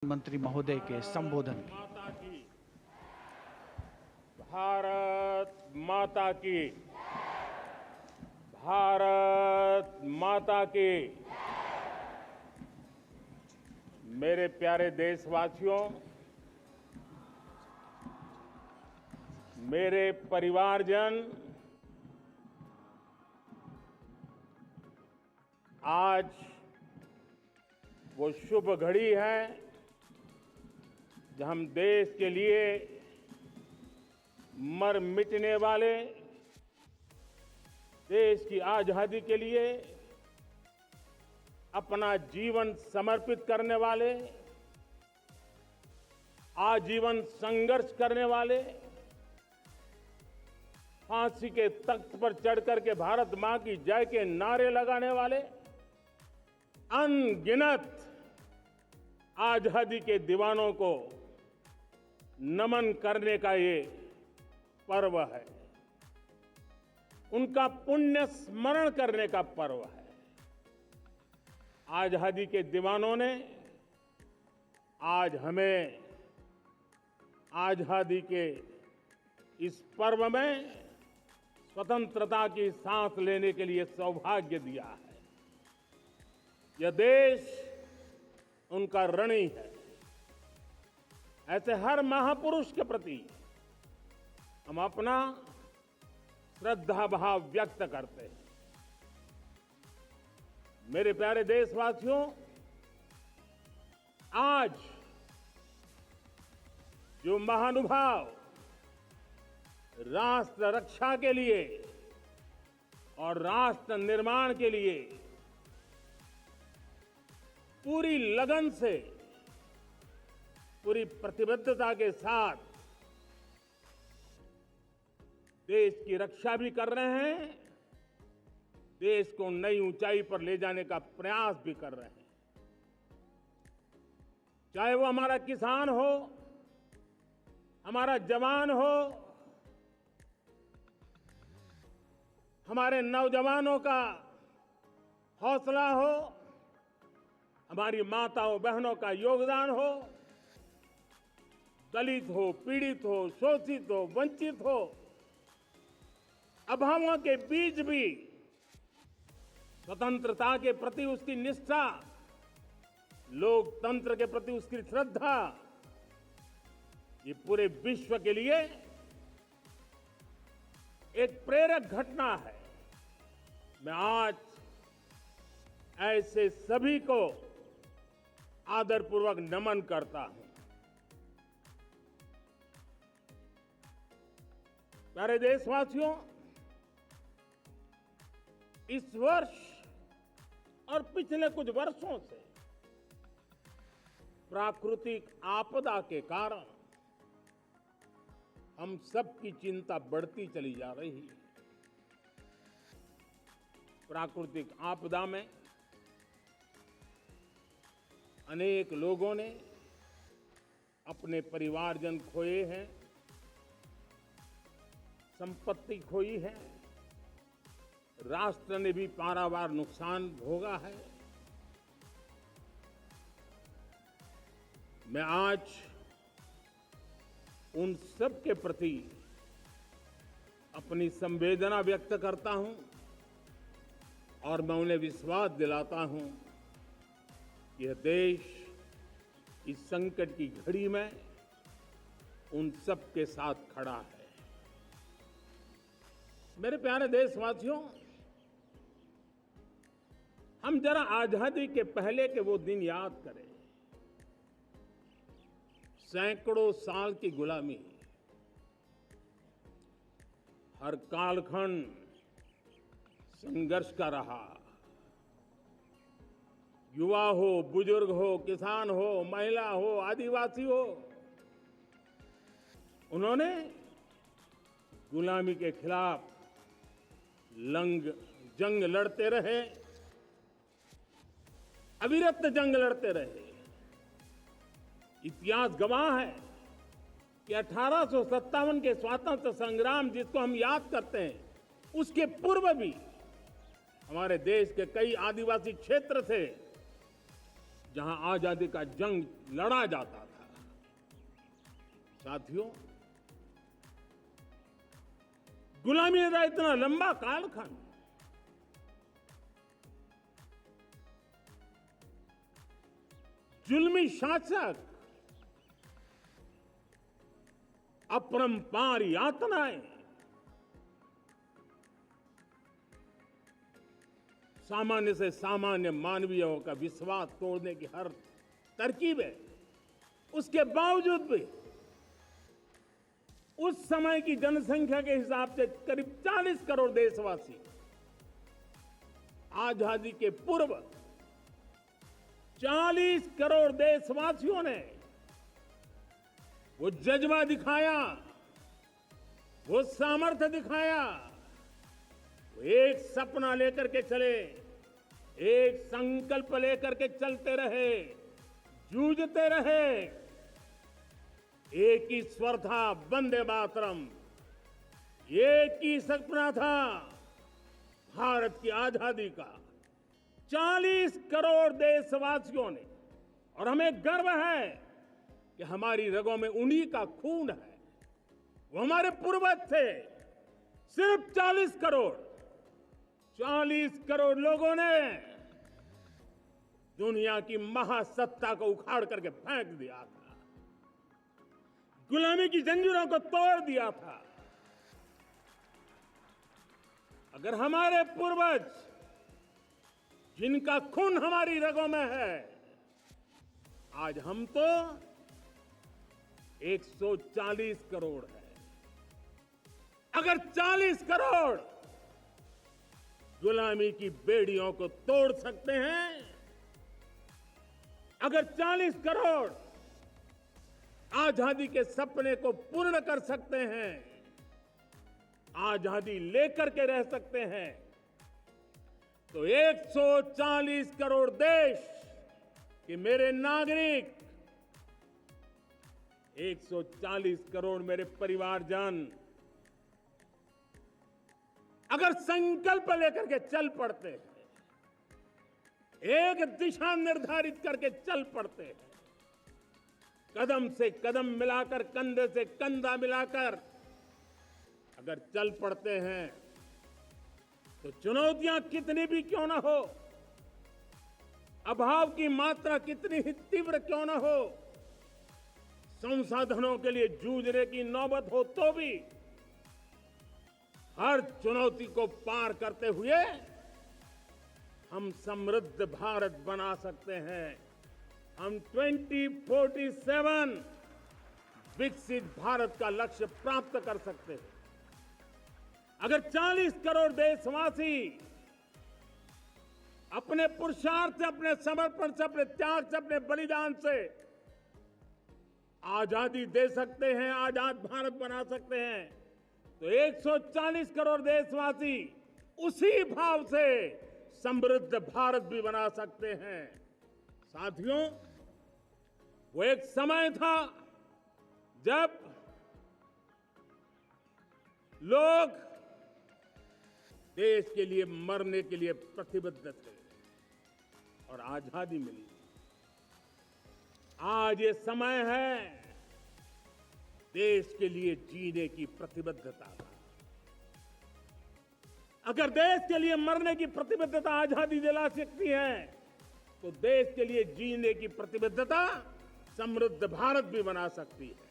मंत्री महोदय के संबोधन की। माता की, भारत माता की, भारत माता की। मेरे प्यारे देशवासियों, मेरे परिवारजन, आज वो शुभ घड़ी है जब हम देश के लिए मर मिटने वाले, देश की आजादी के लिए अपना जीवन समर्पित करने वाले, आजीवन संघर्ष करने वाले, फांसी के तख्त पर चढ़कर के भारत मां की जय के नारे लगाने वाले अनगिनत आजादी के दीवानों को नमन करने का ये पर्व है, उनका पुण्य स्मरण करने का पर्व है। आजादी के दीवानों ने आज हमें आजादी के इस पर्व में स्वतंत्रता की सांस लेने के लिए सौभाग्य दिया है। यह देश उनका ऋणी है। ऐसे हर महापुरुष के प्रति हम अपना श्रद्धा भाव व्यक्त करते हैं। मेरे प्यारे देशवासियों, आज जो महानुभाव राष्ट्र रक्षा के लिए और राष्ट्र निर्माण के लिए पूरी लगन से, पूरी प्रतिबद्धता के साथ देश की रक्षा भी कर रहे हैं, देश को नई ऊंचाई पर ले जाने का प्रयास भी कर रहे हैं। चाहे वो हमारा किसान हो, हमारा जवान हो, हमारे नौजवानों का हौसला हो, हमारी माताओं बहनों का योगदान हो, दलित हो, पीड़ित हो, शोषित हो, वंचित हो, अभावों के बीच भी स्वतंत्रता के प्रति उसकी निष्ठा, लोकतंत्र के प्रति उसकी श्रद्धा, ये पूरे विश्व के लिए एक प्रेरक घटना है। मैं आज ऐसे सभी को आदरपूर्वक नमन करता हूं। प्यारे देशवासियों, इस वर्ष और पिछले कुछ वर्षों से प्राकृतिक आपदा के कारण हम सबकी चिंता बढ़ती चली जा रही है। प्राकृतिक आपदा में अनेक लोगों ने अपने परिवारजन खोए हैं, संपत्ति खोई है, राष्ट्र ने भी पारावार नुकसान भोगा है। मैं आज उन सब के प्रति अपनी संवेदना व्यक्त करता हूं और मैं उन्हें विश्वास दिलाता हूं कि यह देश इस संकट की घड़ी में उन सब के साथ खड़ा है। मेरे प्यारे देशवासियों, हम जरा आजादी के पहले के वो दिन याद करें। सैकड़ों साल की गुलामी, हर कालखंड संघर्ष का रहा। युवा हो, बुजुर्ग हो, किसान हो, महिला हो, आदिवासी हो, उन्होंने गुलामी के खिलाफ जंग लड़ते रहे, अविरत जंग लड़ते रहे। इतिहास गवाह है कि 1857 के स्वतंत्रता संग्राम जिसको हम याद करते हैं, उसके पूर्व भी हमारे देश के कई आदिवासी क्षेत्र थे जहां आजादी का जंग लड़ा जाता था। साथियों, गुलामी का इतना लंबा कालखंड जुल्मी शासक, अपरंपार यातनाएं, सामान्य से सामान्य मानवीयों का विश्वास तोड़ने की हर तरकीब है। उसके बावजूद भी उस समय की जनसंख्या के हिसाब से करीब 40 करोड़ देशवासी आजादी के पूर्व 40 करोड़ देशवासियों ने वो जज्बा दिखाया, वो सामर्थ्य दिखाया, वो एक सपना लेकर के चले, एक संकल्प लेकर के चलते रहे, जूझते रहे। एक ही स्वर था, वंदे मातरम। एक ही सपना था, भारत की आजादी का। 40 करोड़ देशवासियों ने, और हमें गर्व है कि हमारी रगों में उन्हीं का खून है। वो हमारे पूर्वज थे। सिर्फ 40 करोड़ लोगों ने दुनिया की महासत्ता को उखाड़ करके फेंक दिया था, गुलामी की जंजीरों को तोड़ दिया था। अगर हमारे पूर्वज, जिनका खून हमारी रगों में है, आज हम तो 140 करोड़ है। अगर 40 करोड़ गुलामी की बेड़ियों को तोड़ सकते हैं, अगर 40 करोड़ आजादी के सपने को पूर्ण कर सकते हैं, आजादी लेकर के रह सकते हैं, तो 140 करोड़ देश के मेरे नागरिक, 140 करोड़ मेरे परिवारजन अगर संकल्प लेकर के चल पड़ते हैं, एक दिशा निर्धारित करके चल पड़ते हैं, कदम से कदम मिलाकर, कंधे से कंधा मिलाकर अगर चल पड़ते हैं, तो चुनौतियां कितनी भी क्यों ना हो, अभाव की मात्रा कितनी ही तीव्र क्यों ना हो, संसाधनों के लिए जूझने की नौबत हो तो भी हर चुनौती को पार करते हुए हम समृद्ध भारत बना सकते हैं। हम 2047 विकसित भारत का लक्ष्य प्राप्त कर सकते हैं। अगर 40 करोड़ देशवासी अपने पुरुषार्थ से, अपने समर्पण से, अपने त्याग से, अपने बलिदान से आजादी दे सकते हैं, आजाद भारत बना सकते हैं, तो 140 करोड़ देशवासी उसी भाव से समृद्ध भारत भी बना सकते हैं। साथियों, वो एक समय था जब लोग देश के लिए मरने के लिए प्रतिबद्ध थे और आजादी मिली। आज ये समय है देश के लिए जीने की प्रतिबद्धता का। अगर देश के लिए मरने की प्रतिबद्धता आजादी दिला सकती है, तो देश के लिए जीने की प्रतिबद्धता समृद्ध भारत भी बना सकती है।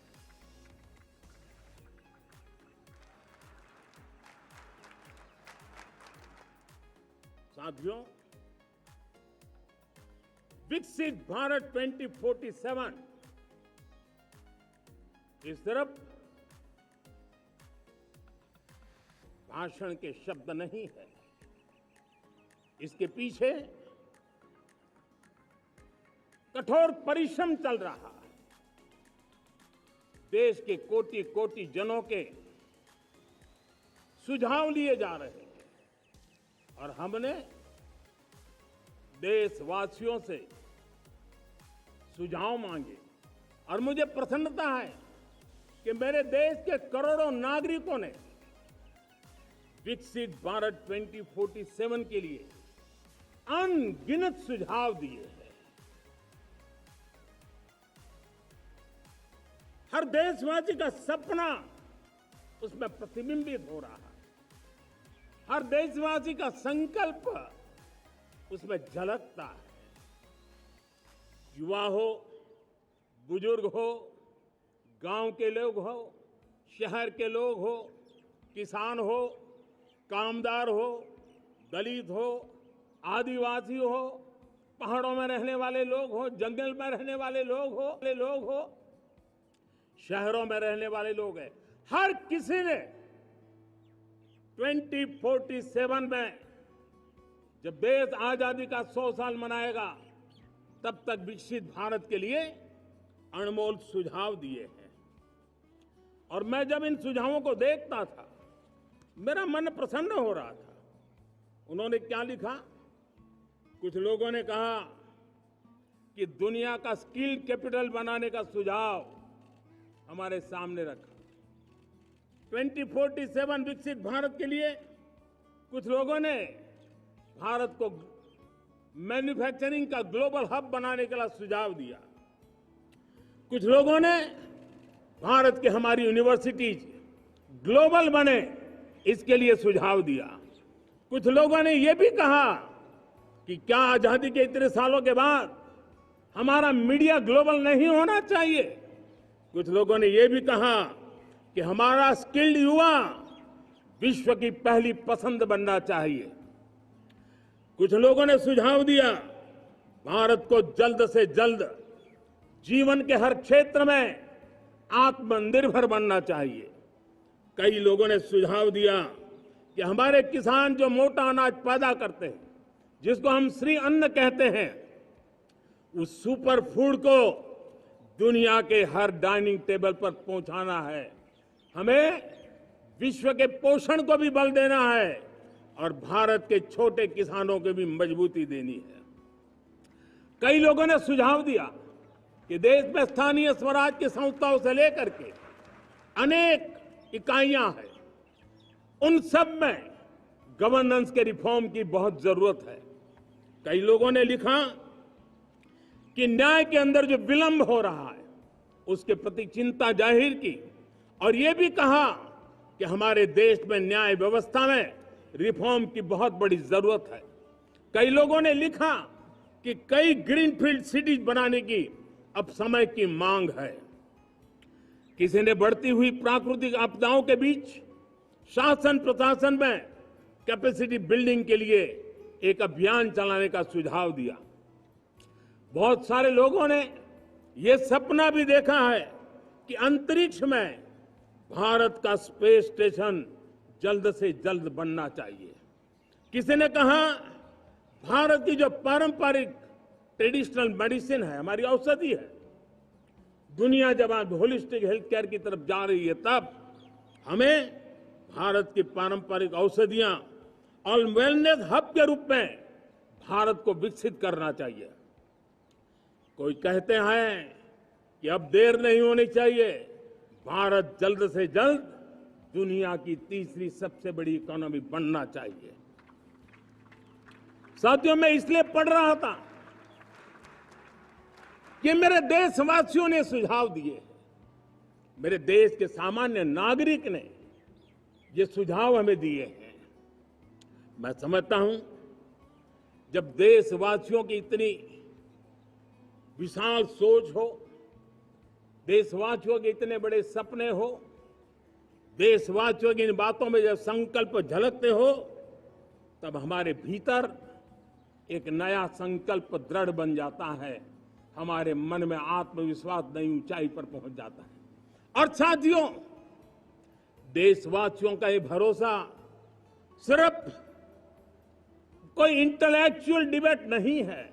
साथियों, विकसित भारत 2047 ये सिर्फ भाषण के शब्द नहीं है। इसके पीछे कठोर परिश्रम चल रहा है। देश के कोटि कोटि जनों के सुझाव लिए जा रहे हैं और हमने देशवासियों से सुझाव मांगे। और मुझे प्रसन्नता है कि मेरे देश के करोड़ों नागरिकों ने विकसित भारत 2047 के लिए अनगिनत सुझाव दिए हैं। हर देशवासी का सपना उसमें प्रतिबिंबित हो रहा है, हर देशवासी का संकल्प उसमें झलकता है। युवा हो, बुजुर्ग हो, गांव के लोग हो, शहर के लोग हो, किसान हो, कामदार हो, दलित हो, आदिवासी हो, पहाड़ों में रहने वाले लोग हो, जंगल में रहने वाले लोग हो, शहरों में रहने वाले लोग हैं। हर किसी ने 2047 में जब देश आजादी का 100 साल मनाएगा तब तक विकसित भारत के लिए अनमोल सुझाव दिए हैं। और मैं जब इन सुझावों को देखता था मेरा मन प्रसन्न हो रहा था। उन्होंने क्या लिखा? कुछ लोगों ने कहा कि दुनिया का स्किल कैपिटल बनाने का सुझाव हमारे सामने रखा। 2047 विकसित भारत के लिए कुछ लोगों ने भारत को मैन्युफैक्चरिंग का ग्लोबल हब बनाने का सुझाव दिया। कुछ लोगों ने भारत की हमारी यूनिवर्सिटीज ग्लोबल बने इसके लिए सुझाव दिया। कुछ लोगों ने यह भी कहा कि क्या आजादी के इतने सालों के बाद हमारा मीडिया ग्लोबल नहीं होना चाहिए। कुछ लोगों ने यह भी कहा कि हमारा स्किल्ड युवा विश्व की पहली पसंद बनना चाहिए। कुछ लोगों ने सुझाव दिया भारत को जल्द से जल्द जीवन के हर क्षेत्र में आत्मनिर्भर बनना चाहिए। कई लोगों ने सुझाव दिया कि हमारे किसान जो मोटा अनाज पैदा करते हैं, जिसको हम श्री अन्न कहते हैं, उस सुपर फूड को दुनिया के हर डाइनिंग टेबल पर पहुंचाना है। हमें विश्व के पोषण को भी बल देना है और भारत के छोटे किसानों को भी मजबूती देनी है। कई लोगों ने सुझाव दिया कि देश में स्थानीय स्वराज की संस्थाओं से लेकर के अनेक इकाइयां हैं, उन सब में गवर्नेंस के रिफॉर्म की बहुत जरूरत है। कई लोगों ने लिखा कि न्याय के अंदर जो विलंब हो रहा है उसके प्रति चिंता जाहिर की और ये भी कहा कि हमारे देश में न्याय व्यवस्था में रिफॉर्म की बहुत बड़ी जरूरत है। कई लोगों ने लिखा कि कई ग्रीनफील्ड सिटीज बनाने की अब समय की मांग है। किसी ने बढ़ती हुई प्राकृतिक आपदाओं के बीच शासन प्रशासन में कैपेसिटी बिल्डिंग के लिए एक अभियान चलाने का सुझाव दिया। बहुत सारे लोगों ने यह सपना भी देखा है कि अंतरिक्ष में भारत का स्पेस स्टेशन जल्द से जल्द बनना चाहिए। किसी ने कहा भारत की जो पारंपरिक ट्रेडिशनल मेडिसिन है, हमारी औषधि है, दुनिया जब आज होलिस्टिक हेल्थ केयर की तरफ जा रही है तब हमें भारत की पारंपरिक औषधियां और वेलनेस हब के रूप में भारत को विकसित करना चाहिए। कोई कहते हैं कि अब देर नहीं होनी चाहिए, भारत जल्द से जल्द दुनिया की तीसरी सबसे बड़ी इकोनॉमी बनना चाहिए। साथियों, मैं इसलिए पढ़ रहा था कि मेरे देशवासियों ने सुझाव दिए, मेरे देश के सामान्य नागरिक ने ये सुझाव हमें दिए हैं। मैं समझता हूं जब देशवासियों की इतनी विशाल सोच हो, देशवासियों के इतने बड़े सपने हो, देशवासियों की इन बातों में जब संकल्प झलकते हो तब हमारे भीतर एक नया संकल्प दृढ़ बन जाता है, हमारे मन में आत्मविश्वास नई ऊंचाई पर पहुंच जाता है। और साथियों, देशवासियों का ये भरोसा सिर्फ कोई इंटेलेक्चुअल डिबेट नहीं है,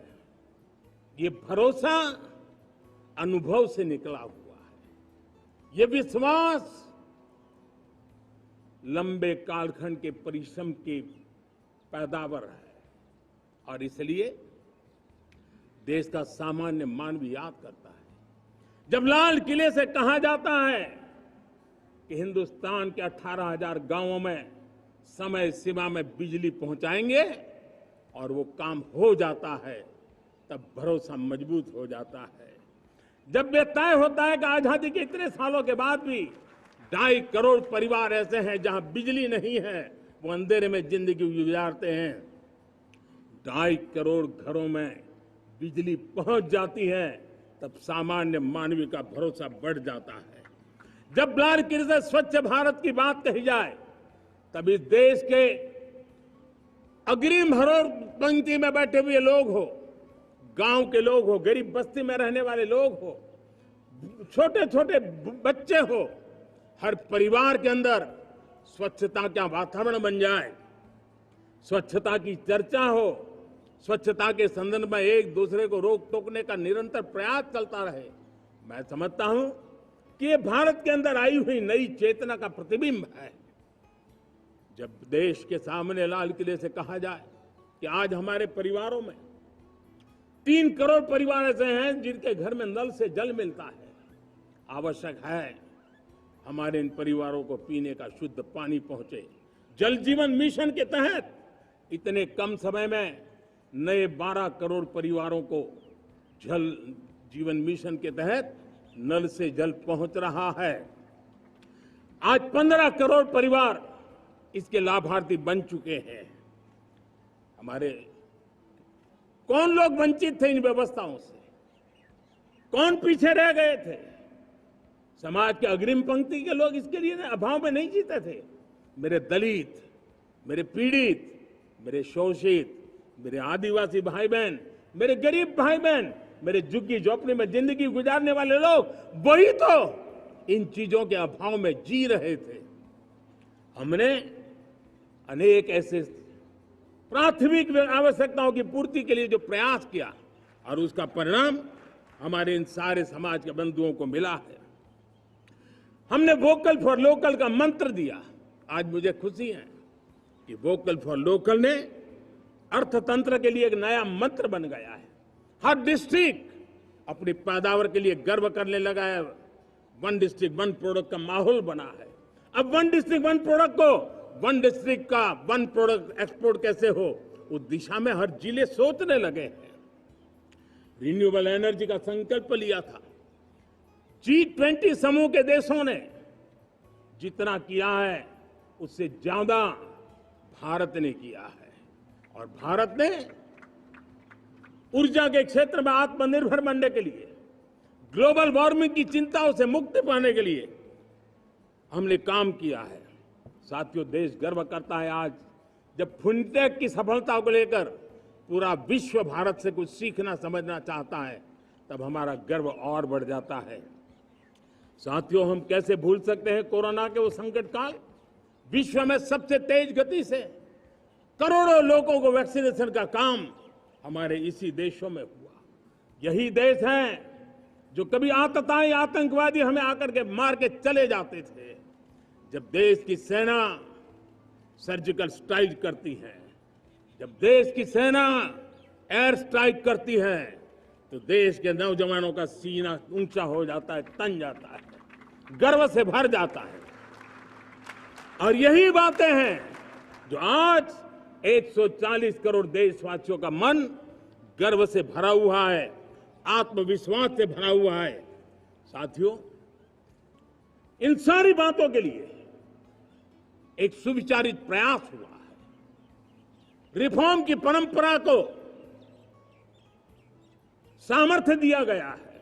ये भरोसा अनुभव से निकला हुआ है। ये विश्वास लंबे कालखंड के परिश्रम की पैदावार है और इसलिए देश का सामान्य मानव याद करता है जब लाल किले से कहा जाता है कि हिंदुस्तान के 18,000 गांवों में समय सीमा में बिजली पहुंचाएंगे और वो काम हो जाता है, तब भरोसा मजबूत हो जाता है। जब ये तय होता है कि आजादी के इतने सालों के बाद भी 2.5 करोड़ परिवार ऐसे हैं जहां बिजली नहीं है, वो अंधेरे में जिंदगी गुजारते हैं। 2.5 करोड़ घरों में बिजली पहुंच जाती है, तब सामान्य मानवीय का भरोसा बढ़ जाता है। जब ब्लैक से स्वच्छ भारत की बात कही जाए, तब इस देश के अग्रिम हरोर पंक्ति में बैठे हुए लोग हो, गांव के लोग हो, गरीब बस्ती में रहने वाले लोग हो, छोटे छोटे बच्चे हो, हर परिवार के अंदर स्वच्छता का वातावरण बन जाए, स्वच्छता की चर्चा हो, स्वच्छता के संदर्भ में एक दूसरे को रोक टोकने का निरंतर प्रयास चलता रहे। मैं समझता हूं कि ये भारत के अंदर आई हुई नई चेतना का प्रतिबिंब है। जब देश के सामने लाल किले से कहा जाए कि आज हमारे परिवारों में 3 करोड़ परिवार ऐसे हैं जिनके घर में नल से जल मिलता है, आवश्यक है हमारे इन परिवारों को पीने का शुद्ध पानी पहुंचे। जल जीवन मिशन के तहत इतने कम समय में नए 12 करोड़ परिवारों को जल जीवन मिशन के तहत नल से जल पहुंच रहा है। आज 15 करोड़ परिवार इसके लाभार्थी बन चुके हैं। हमारे कौन लोग वंचित थे इन व्यवस्थाओं से? कौन पीछे रह गए थे? समाज के अग्रिम पंक्ति के लोग इसके लिए अभाव में नहीं जीते थे। मेरे दलित, मेरे पीड़ित, मेरे शोषित, मेरे आदिवासी भाई बहन, मेरे गरीब भाई बहन, मेरे झुग्गी झोपड़ी में जिंदगी गुजारने वाले लोग, वही तो इन चीजों के अभाव में जी रहे थे। हमने अनेक ऐसे प्राथमिक आवश्यकताओं की पूर्ति के लिए जो प्रयास किया और उसका परिणाम हमारे इन सारे समाज के बंधुओं को मिला है। हमने वोकल फॉर लोकल का मंत्र दिया। आज मुझे खुशी है कि वोकल फॉर लोकल ने अर्थतंत्र के लिए एक नया मंत्र बन गया है। हर डिस्ट्रिक्ट अपनी पैदावार के लिए गर्व करने लगा है। 1 डिस्ट्रिक्ट 1 प्रोडक्ट का माहौल बना है। अब 1 डिस्ट्रिक्ट 1 प्रोडक्ट को 1 डिस्ट्रिक्ट का 1 प्रोडक्ट एक्सपोर्ट कैसे हो, उस दिशा में हर जिले सोचने लगे हैं। रिन्यूएबल एनर्जी का संकल्प लिया था। G20 समूह के देशों ने जितना किया है उससे ज्यादा भारत ने किया है, और भारत ने ऊर्जा के क्षेत्र में आत्मनिर्भर बनने के लिए, ग्लोबल वार्मिंग की चिंताओं से मुक्ति पाने के लिए हमने काम किया है। साथियों, देश गर्व करता है आज जब फिनटेक की सफलता को लेकर पूरा विश्व भारत से कुछ सीखना समझना चाहता है, तब हमारा गर्व और बढ़ जाता है। साथियों, हम कैसे भूल सकते हैं कोरोना के वो संकट काल। विश्व में सबसे तेज गति से करोड़ों लोगों को वैक्सीनेशन का काम हमारे इसी देशों में हुआ। यही देश हैं जो कभी आतताई आतंकवादी हमें आकर के मार के चले जाते थे। जब देश की सेना सर्जिकल स्ट्राइक करती है, जब देश की सेना एयर स्ट्राइक करती है, तो देश के नौजवानों का सीना ऊंचा हो जाता है, तन जाता है, गर्व से भर जाता है। और यही बातें हैं जो आज 140 करोड़ देशवासियों का मन गर्व से भरा हुआ है, आत्मविश्वास से भरा हुआ है। साथियों, इन सारी बातों के लिए एक सुविचारित प्रयास हुआ है। रिफॉर्म की परंपरा को सामर्थ्य दिया गया है।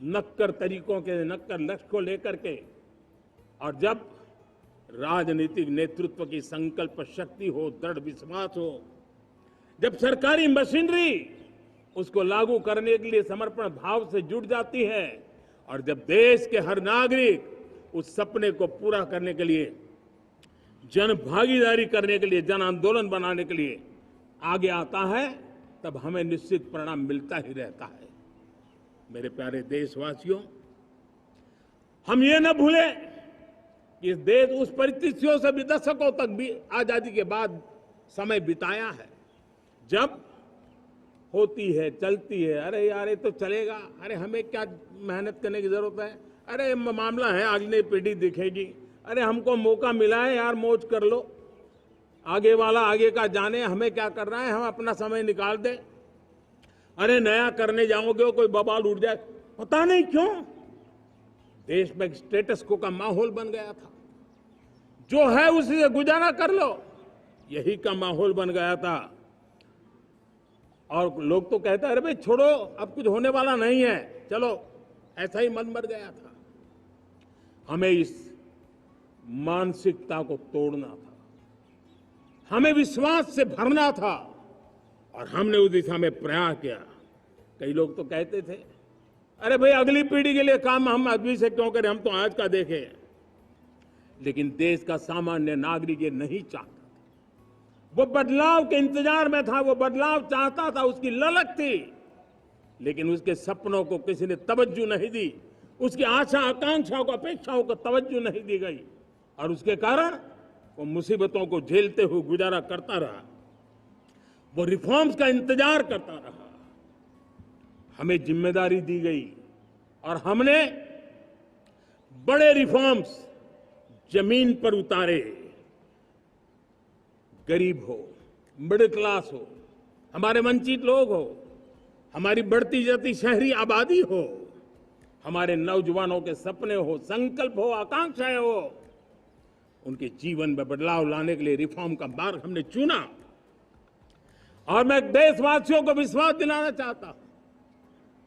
नक्कर तरीकों के, नक्कर लक्ष्य को लेकर के, और जब राजनीतिक नेतृत्व की संकल्प शक्ति हो, दृढ़ विश्वास हो, जब सरकारी मशीनरी उसको लागू करने के लिए समर्पण भाव से जुट जाती है, और जब देश के हर नागरिक उस सपने को पूरा करने के लिए, जन भागीदारी करने के लिए, जन आंदोलन बनाने के लिए आगे आता है, तब हमें निश्चित परिणाम मिलता ही रहता है। मेरे प्यारे देशवासियों, हम ये न भूलें कि इस देश उस परिस्थितियों से भी दशकों तक भी आजादी के बाद समय बिताया है, जब होती है, चलती है, अरे यार ये तो चलेगा, अरे हमें क्या मेहनत करने की जरूरत है, अरे मामला है अगली पीढ़ी दिखेगी, अरे हमको मौका मिला है यार, मौज कर लो, आगे वाला आगे का जाने, हमें क्या करना है, हम अपना समय निकाल दें। अरे नया करने जाओगे कोई बवाल उठ जाए, पता नहीं क्यों देश में एक स्टेटस को का माहौल बन गया था। जो है उसी से गुजारा कर लो, यही का माहौल बन गया था। और लोग तो कहते हैं अरे भाई छोड़ो, अब कुछ होने वाला नहीं है, चलो, ऐसा ही मन बन गया था। हमें इस मानसिकता को तोड़ना था, हमें विश्वास से भरना था, और हमने उस दिशा में प्रयास किया। कई लोग तो कहते थे अरे भाई अगली पीढ़ी के लिए काम हम अभी से क्यों करें, हम तो आज का देखें। लेकिन देश का सामान्य नागरिक ये नहीं चाहता, वो बदलाव के इंतजार में था, वो बदलाव चाहता था, उसकी ललक थी, लेकिन उसके सपनों को किसी ने तवज्जो नहीं दी, उसकी आशा आकांक्षाओं को अपेक्षाओं को तवज्जो नहीं दी गई, और उसके कारण वो मुसीबतों को झेलते हुए गुजारा करता रहा, वो रिफॉर्म्स का इंतजार करता रहा। हमें जिम्मेदारी दी गई और हमने बड़े रिफॉर्म्स जमीन पर उतारे। गरीब हो, मिडिल क्लास हो, हमारे वंचित लोग हो, हमारी बढ़ती जाती शहरी आबादी हो, हमारे नौजवानों के सपने हो, संकल्प हो, आकांक्षाएं हो, उनके जीवन में बदलाव लाने के लिए रिफॉर्म का मार्ग हमने चुना। और मैं देशवासियों को विश्वास दिलाना चाहता हूं,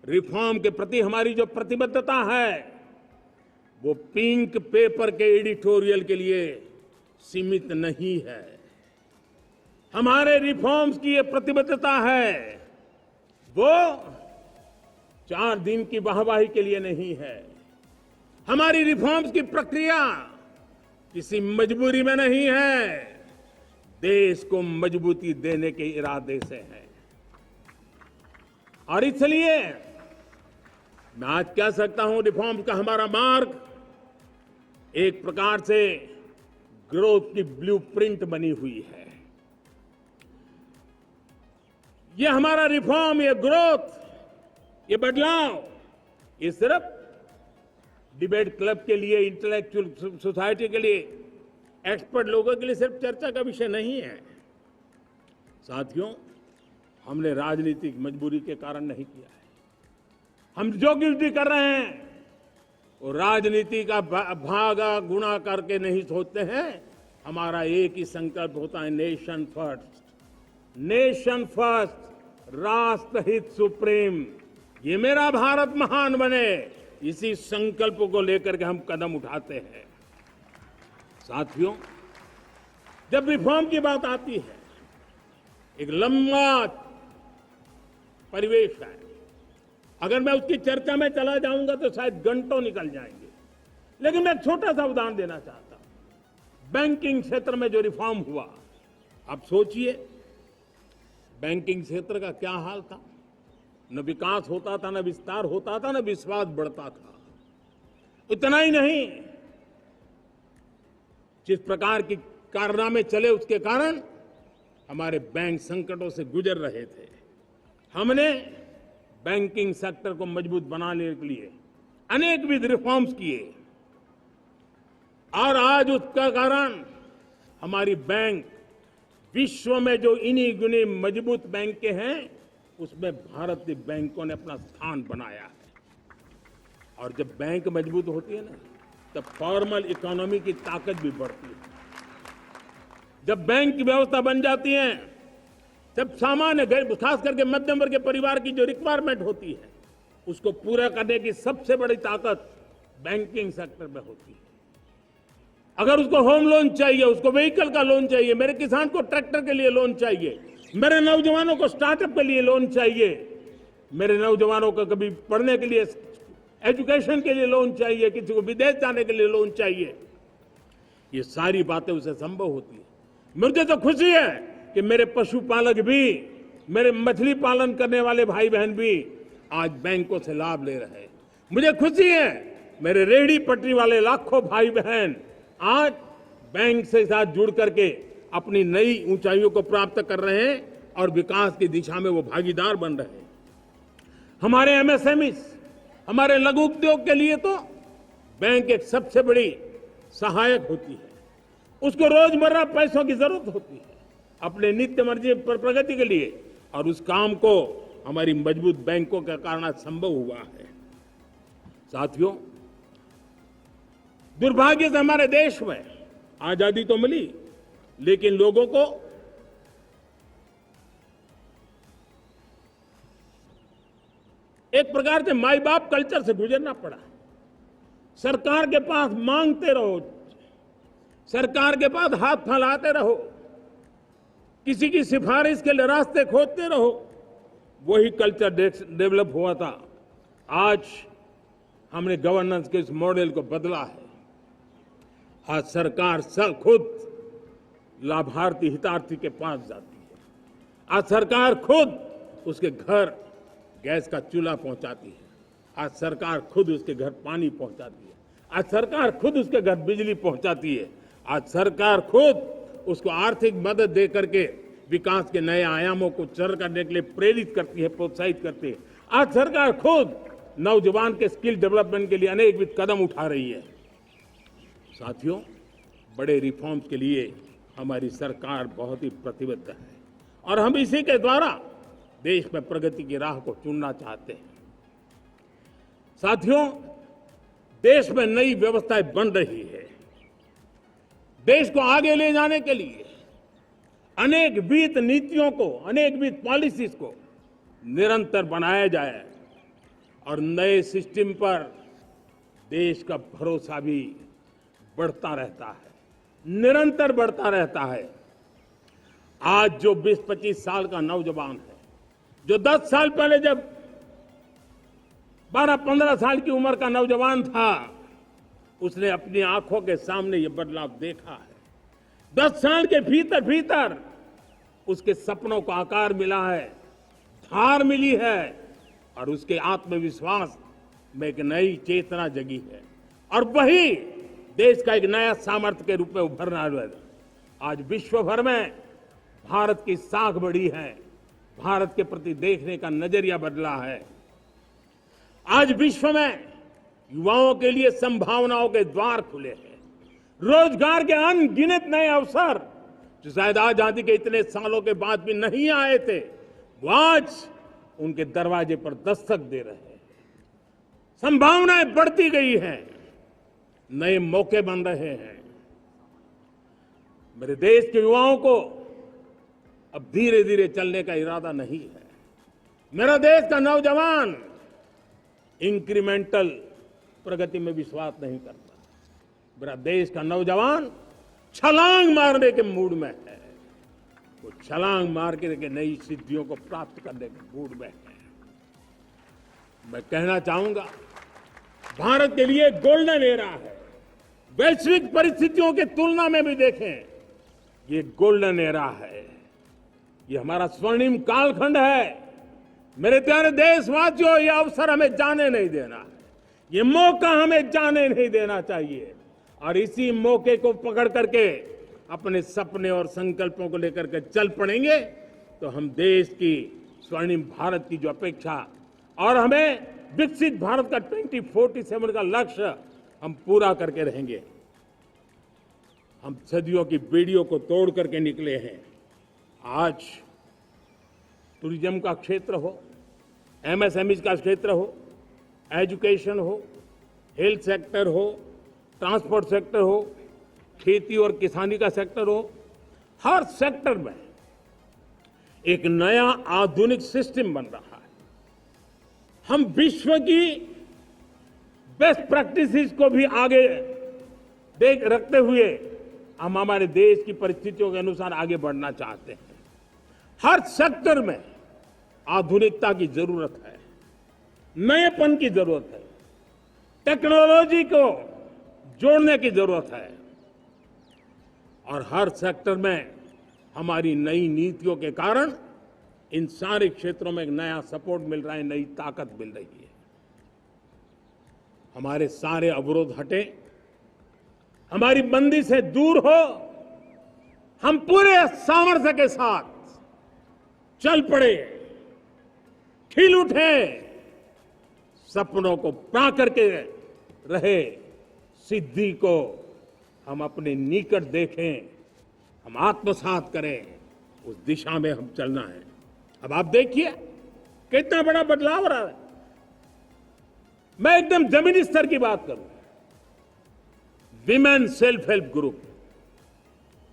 रिफॉर्म के प्रति हमारी जो प्रतिबद्धता है वो पिंक पेपर के एडिटोरियल के लिए सीमित नहीं है। हमारे रिफॉर्म्स की ये प्रतिबद्धता है, वो 4 दिन की वाहवाही के लिए नहीं है। हमारी रिफॉर्म्स की प्रक्रिया किसी मजबूरी में नहीं है, देश को मजबूती देने के इरादे से है। और इसलिए मैं आज कह सकता हूं, रिफॉर्म का हमारा मार्ग एक प्रकार से ग्रोथ की ब्लूप्रिंट बनी हुई है। ये हमारा रिफॉर्म, ये ग्रोथ, ये बदलाव, ये सिर्फ डिबेट क्लब के लिए, इंटेलेक्चुअल सोसाइटी के लिए, एक्सपर्ट लोगों के लिए सिर्फ चर्चा का विषय नहीं है। साथियों, हमने राजनीतिक मजबूरी के कारण नहीं किया है। हम जो कुछ भी कर रहे हैं वो राजनीति का भागा गुणा करके नहीं सोचते हैं। हमारा एक ही संकल्प होता है, नेशन फर्स्ट, नेशन फर्स्ट, राष्ट्रहित सुप्रीम। ये मेरा भारत महान बने, इसी संकल्प को लेकर के हम कदम उठाते हैं। साथियों, जब रिफॉर्म की बात आती है, एक लंबा परिवेश है। अगर मैं उसकी चर्चा में चला जाऊंगा तो शायद घंटों निकल जाएंगे, लेकिन मैं एक छोटा सा उदाहरण देना चाहता हूं। बैंकिंग क्षेत्र में जो रिफॉर्म हुआ, आप सोचिए बैंकिंग क्षेत्र का क्या हाल था। न विकास होता था, न विस्तार होता था, न विश्वास बढ़ता था। इतना ही नहीं, जिस प्रकार की कारनामे चले उसके कारण हमारे बैंक संकटों से गुजर रहे थे। हमने बैंकिंग सेक्टर को मजबूत बनाने के लिए अनेकविध रिफॉर्म्स किए, और आज उसका कारण हमारी बैंक विश्व में जो इन्हीं गुनी मजबूत बैंक के हैं, उसमें भारतीय बैंकों ने अपना स्थान बनाया है। और जब बैंक मजबूत होती है ना, तब फॉर्मल इकोनॉमी की ताकत भी बढ़ती है। जब बैंक की व्यवस्था बन जाती है, जब सामान्य खास करके मध्यम वर्ग के परिवार की जो रिक्वायरमेंट होती है, उसको पूरा करने की सबसे बड़ी ताकत बैंकिंग सेक्टर में होती है। अगर उसको होम लोन चाहिए, उसको व्हीकल का लोन चाहिए, मेरे किसान को ट्रैक्टर के लिए लोन चाहिए, मेरे नौजवानों को स्टार्टअप के लिए लोन चाहिए, मेरे नौजवानों को कभी पढ़ने के लिए, एजुकेशन के लिए लोन चाहिए, किसी को विदेश जाने के लिए लोन चाहिए, ये सारी बातें उसे संभव होती है। मुझे तो खुशी है कि मेरे पशुपालक भी, मेरे मछली पालन करने वाले भाई बहन भी आज बैंकों से लाभ ले रहे हैं। मुझे खुशी है मेरे रेहड़ी पटरी वाले लाखों भाई बहन आज बैंक से साथ जुड़ करके अपनी नई ऊंचाइयों को प्राप्त कर रहे हैं और विकास की दिशा में वो भागीदार बन रहे हैं। हमारे एमएसएमई, हमारे लघु उद्योग के लिए तो बैंक एक सबसे बड़ी सहायक होती है। उसको रोजमर्रा पैसों की जरूरत होती है अपने नित्य मर्जी पर प्रगति के लिए, और उस काम को हमारी मजबूत बैंकों के कारण संभव हुआ है। साथियों, दुर्भाग्य से हमारे देश में आजादी तो मिली, लेकिन लोगों को एक प्रकार से माई बाप कल्चर से गुजरना पड़ा। सरकार के पास मांगते रहो, सरकार के पास हाथ फैलाते रहो, किसी की सिफारिश के लिए रास्ते खोजते रहो, वही कल्चर डेवलप हुआ था। आज हमने गवर्नेंस के इस मॉडल को बदला है। आज सरकार खुद लाभार्थी हितार्थी के पास जाती है। आज सरकार खुद उसके घर गैस का चूल्हा पहुंचाती है। आज सरकार खुद उसके घर पानी पहुंचाती है। आज सरकार खुद उसके घर बिजली पहुंचाती है। आज सरकार खुद उसको आर्थिक मदद दे करके विकास के नए आयामों को सर करने के लिए प्रेरित करती है, प्रोत्साहित करती है। आज सरकार खुद नौजवान के स्किल डेवलपमेंट के लिए अनेकविध कदम उठा रही है। साथियों, बड़े रिफॉर्म्स के लिए हमारी सरकार बहुत ही प्रतिबद्ध है और हम इसी के द्वारा देश में प्रगति की राह को चुनना चाहते हैं। साथियों, देश में नई व्यवस्थाएं बन रही है। देश को आगे ले जाने के लिए अनेकविध नीतियों को, अनेकविध पॉलिसीज को निरंतर बनाया जाए और नए सिस्टम पर देश का भरोसा भी बढ़ता रहता है, निरंतर बढ़ता रहता है। आज जो 20-25 साल का नौजवान है, जो 10 साल पहले जब 12-15 साल की उम्र का नौजवान था, उसने अपनी आंखों के सामने ये बदलाव देखा है। 10 साल के भीतर उसके सपनों को आकार मिला है, धार मिली है और उसके आत्मविश्वास में एक नई चेतना जगी है और वही देश का एक नया सामर्थ्य के रूप में उभरना है। आज विश्व भर में भारत की साख बढ़ी है, भारत के प्रति देखने का नजरिया बदला है। आज विश्व में युवाओं के लिए संभावनाओं के द्वार खुले हैं। रोजगार के अनगिनत नए अवसर जो शायद आजादी के इतने सालों के बाद भी नहीं आए थे, वो आज उनके दरवाजे पर दस्तक दे रहे हैं। संभावनाएं बढ़ती गई हैं, नए मौके बन रहे हैं। मेरे देश के युवाओं को अब धीरे धीरे चलने का इरादा नहीं है। मेरा देश का नौजवान इंक्रीमेंटल प्रगति में विश्वास नहीं करता। मेरा देश का नौजवान छलांग मारने के मूड में है। वो छलांग मार के नई सिद्धियों को प्राप्त करने के मूड में है। मैं कहना चाहूंगा, भारत के लिए गोल्डन एरा है। वैश्विक परिस्थितियों की तुलना में भी देखें, ये गोल्डन एरा है। ये हमारा स्वर्णिम कालखंड है। मेरे प्यारे देशवासियों, ये अवसर हमें जाने नहीं देना है। ये मौका हमें जाने नहीं देना चाहिए और इसी मौके को पकड़ करके अपने सपने और संकल्पों को लेकर के चल पड़ेंगे तो हम देश की स्वर्णिम भारत की जो अपेक्षा और हमें विकसित भारत का 2047 का लक्ष्य हम पूरा करके रहेंगे। हम सदियों की बेड़ियों को तोड़ करके निकले हैं। आज टूरिज्म का क्षेत्र हो, एमएसएमई का क्षेत्र हो, एजुकेशन हो, हेल्थ सेक्टर हो, ट्रांसपोर्ट सेक्टर हो, खेती और किसानी का सेक्टर हो, हर सेक्टर में एक नया आधुनिक सिस्टम बन रहा है। हम विश्व की बेस्ट प्रैक्टिसेस को भी आगे देख रखते हुए हम हमारे देश की परिस्थितियों के अनुसार आगे बढ़ना चाहते हैं। हर सेक्टर में आधुनिकता की जरूरत है, नएपन की जरूरत है, टेक्नोलॉजी को जोड़ने की जरूरत है और हर सेक्टर में हमारी नई नीतियों के कारण इन सारे क्षेत्रों में एक नया सपोर्ट मिल रहा है, नई ताकत मिल रही है। हमारे सारे अवरोध हटे, हमारी बंदी से दूर हो, हम पूरे सामर्थ्य के साथ चल पड़े, खिल उठे, सपनों को पा करके रहे, सिद्धि को हम अपने निकट देखें, हम आत्मसात करें, उस दिशा में हम चलना है। अब आप देखिए कितना बड़ा बदलाव रहा है। मैं एकदम जमीनी स्तर की बात करूं, विमेन सेल्फ हेल्प ग्रुप,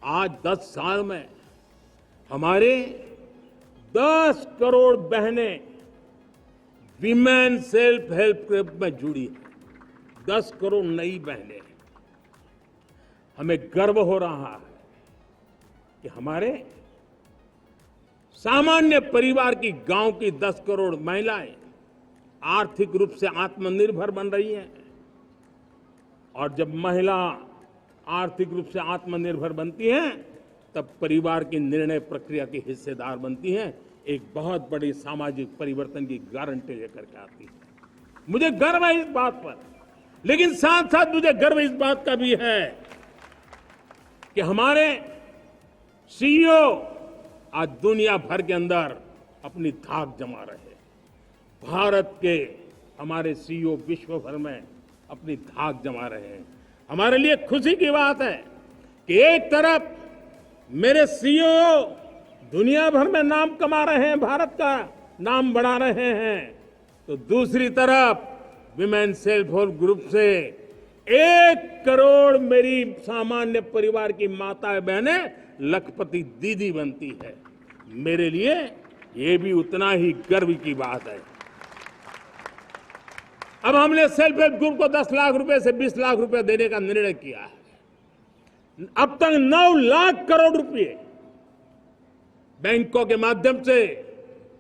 आज 10 साल में हमारे 10 करोड़ बहनें विमेन सेल्फ हेल्प ग्रुप में जुड़ी हैं। 10 करोड़ नई बहनें। हमें गर्व हो रहा है कि हमारे सामान्य परिवार की, गांव की 10 करोड़ महिलाएं आर्थिक रूप से आत्मनिर्भर बन रही हैं। और जब महिला आर्थिक रूप से आत्मनिर्भर बनती हैं, तब परिवार की निर्णय प्रक्रिया की हिस्सेदार बनती हैं, एक बहुत बड़ी सामाजिक परिवर्तन की गारंटी लेकर के आती है। मुझे गर्व है इस बात पर, लेकिन साथ साथ मुझे गर्व इस बात का भी है कि हमारे सीईओ आज दुनिया भर के अंदर अपनी धाक जमा रहे हैं। भारत के हमारे सीईओ विश्व भर में अपनी धाक जमा रहे हैं। हमारे लिए खुशी की बात है कि एक तरफ मेरे सीईओ दुनिया भर में नाम कमा रहे हैं, भारत का नाम बढ़ा रहे हैं, तो दूसरी तरफ विमेन सेल्फ हेल्प ग्रुप से 1 करोड़ मेरी सामान्य परिवार की माताएं बहनें लखपति दीदी बनती है। मेरे लिए ये भी उतना ही गर्व की बात है। अब हमने सेल्फ हेल्प ग्रुप को 10 लाख रुपए से 20 लाख रुपए देने का निर्णय किया है। अब तक 9 लाख करोड़ रुपए बैंकों के माध्यम से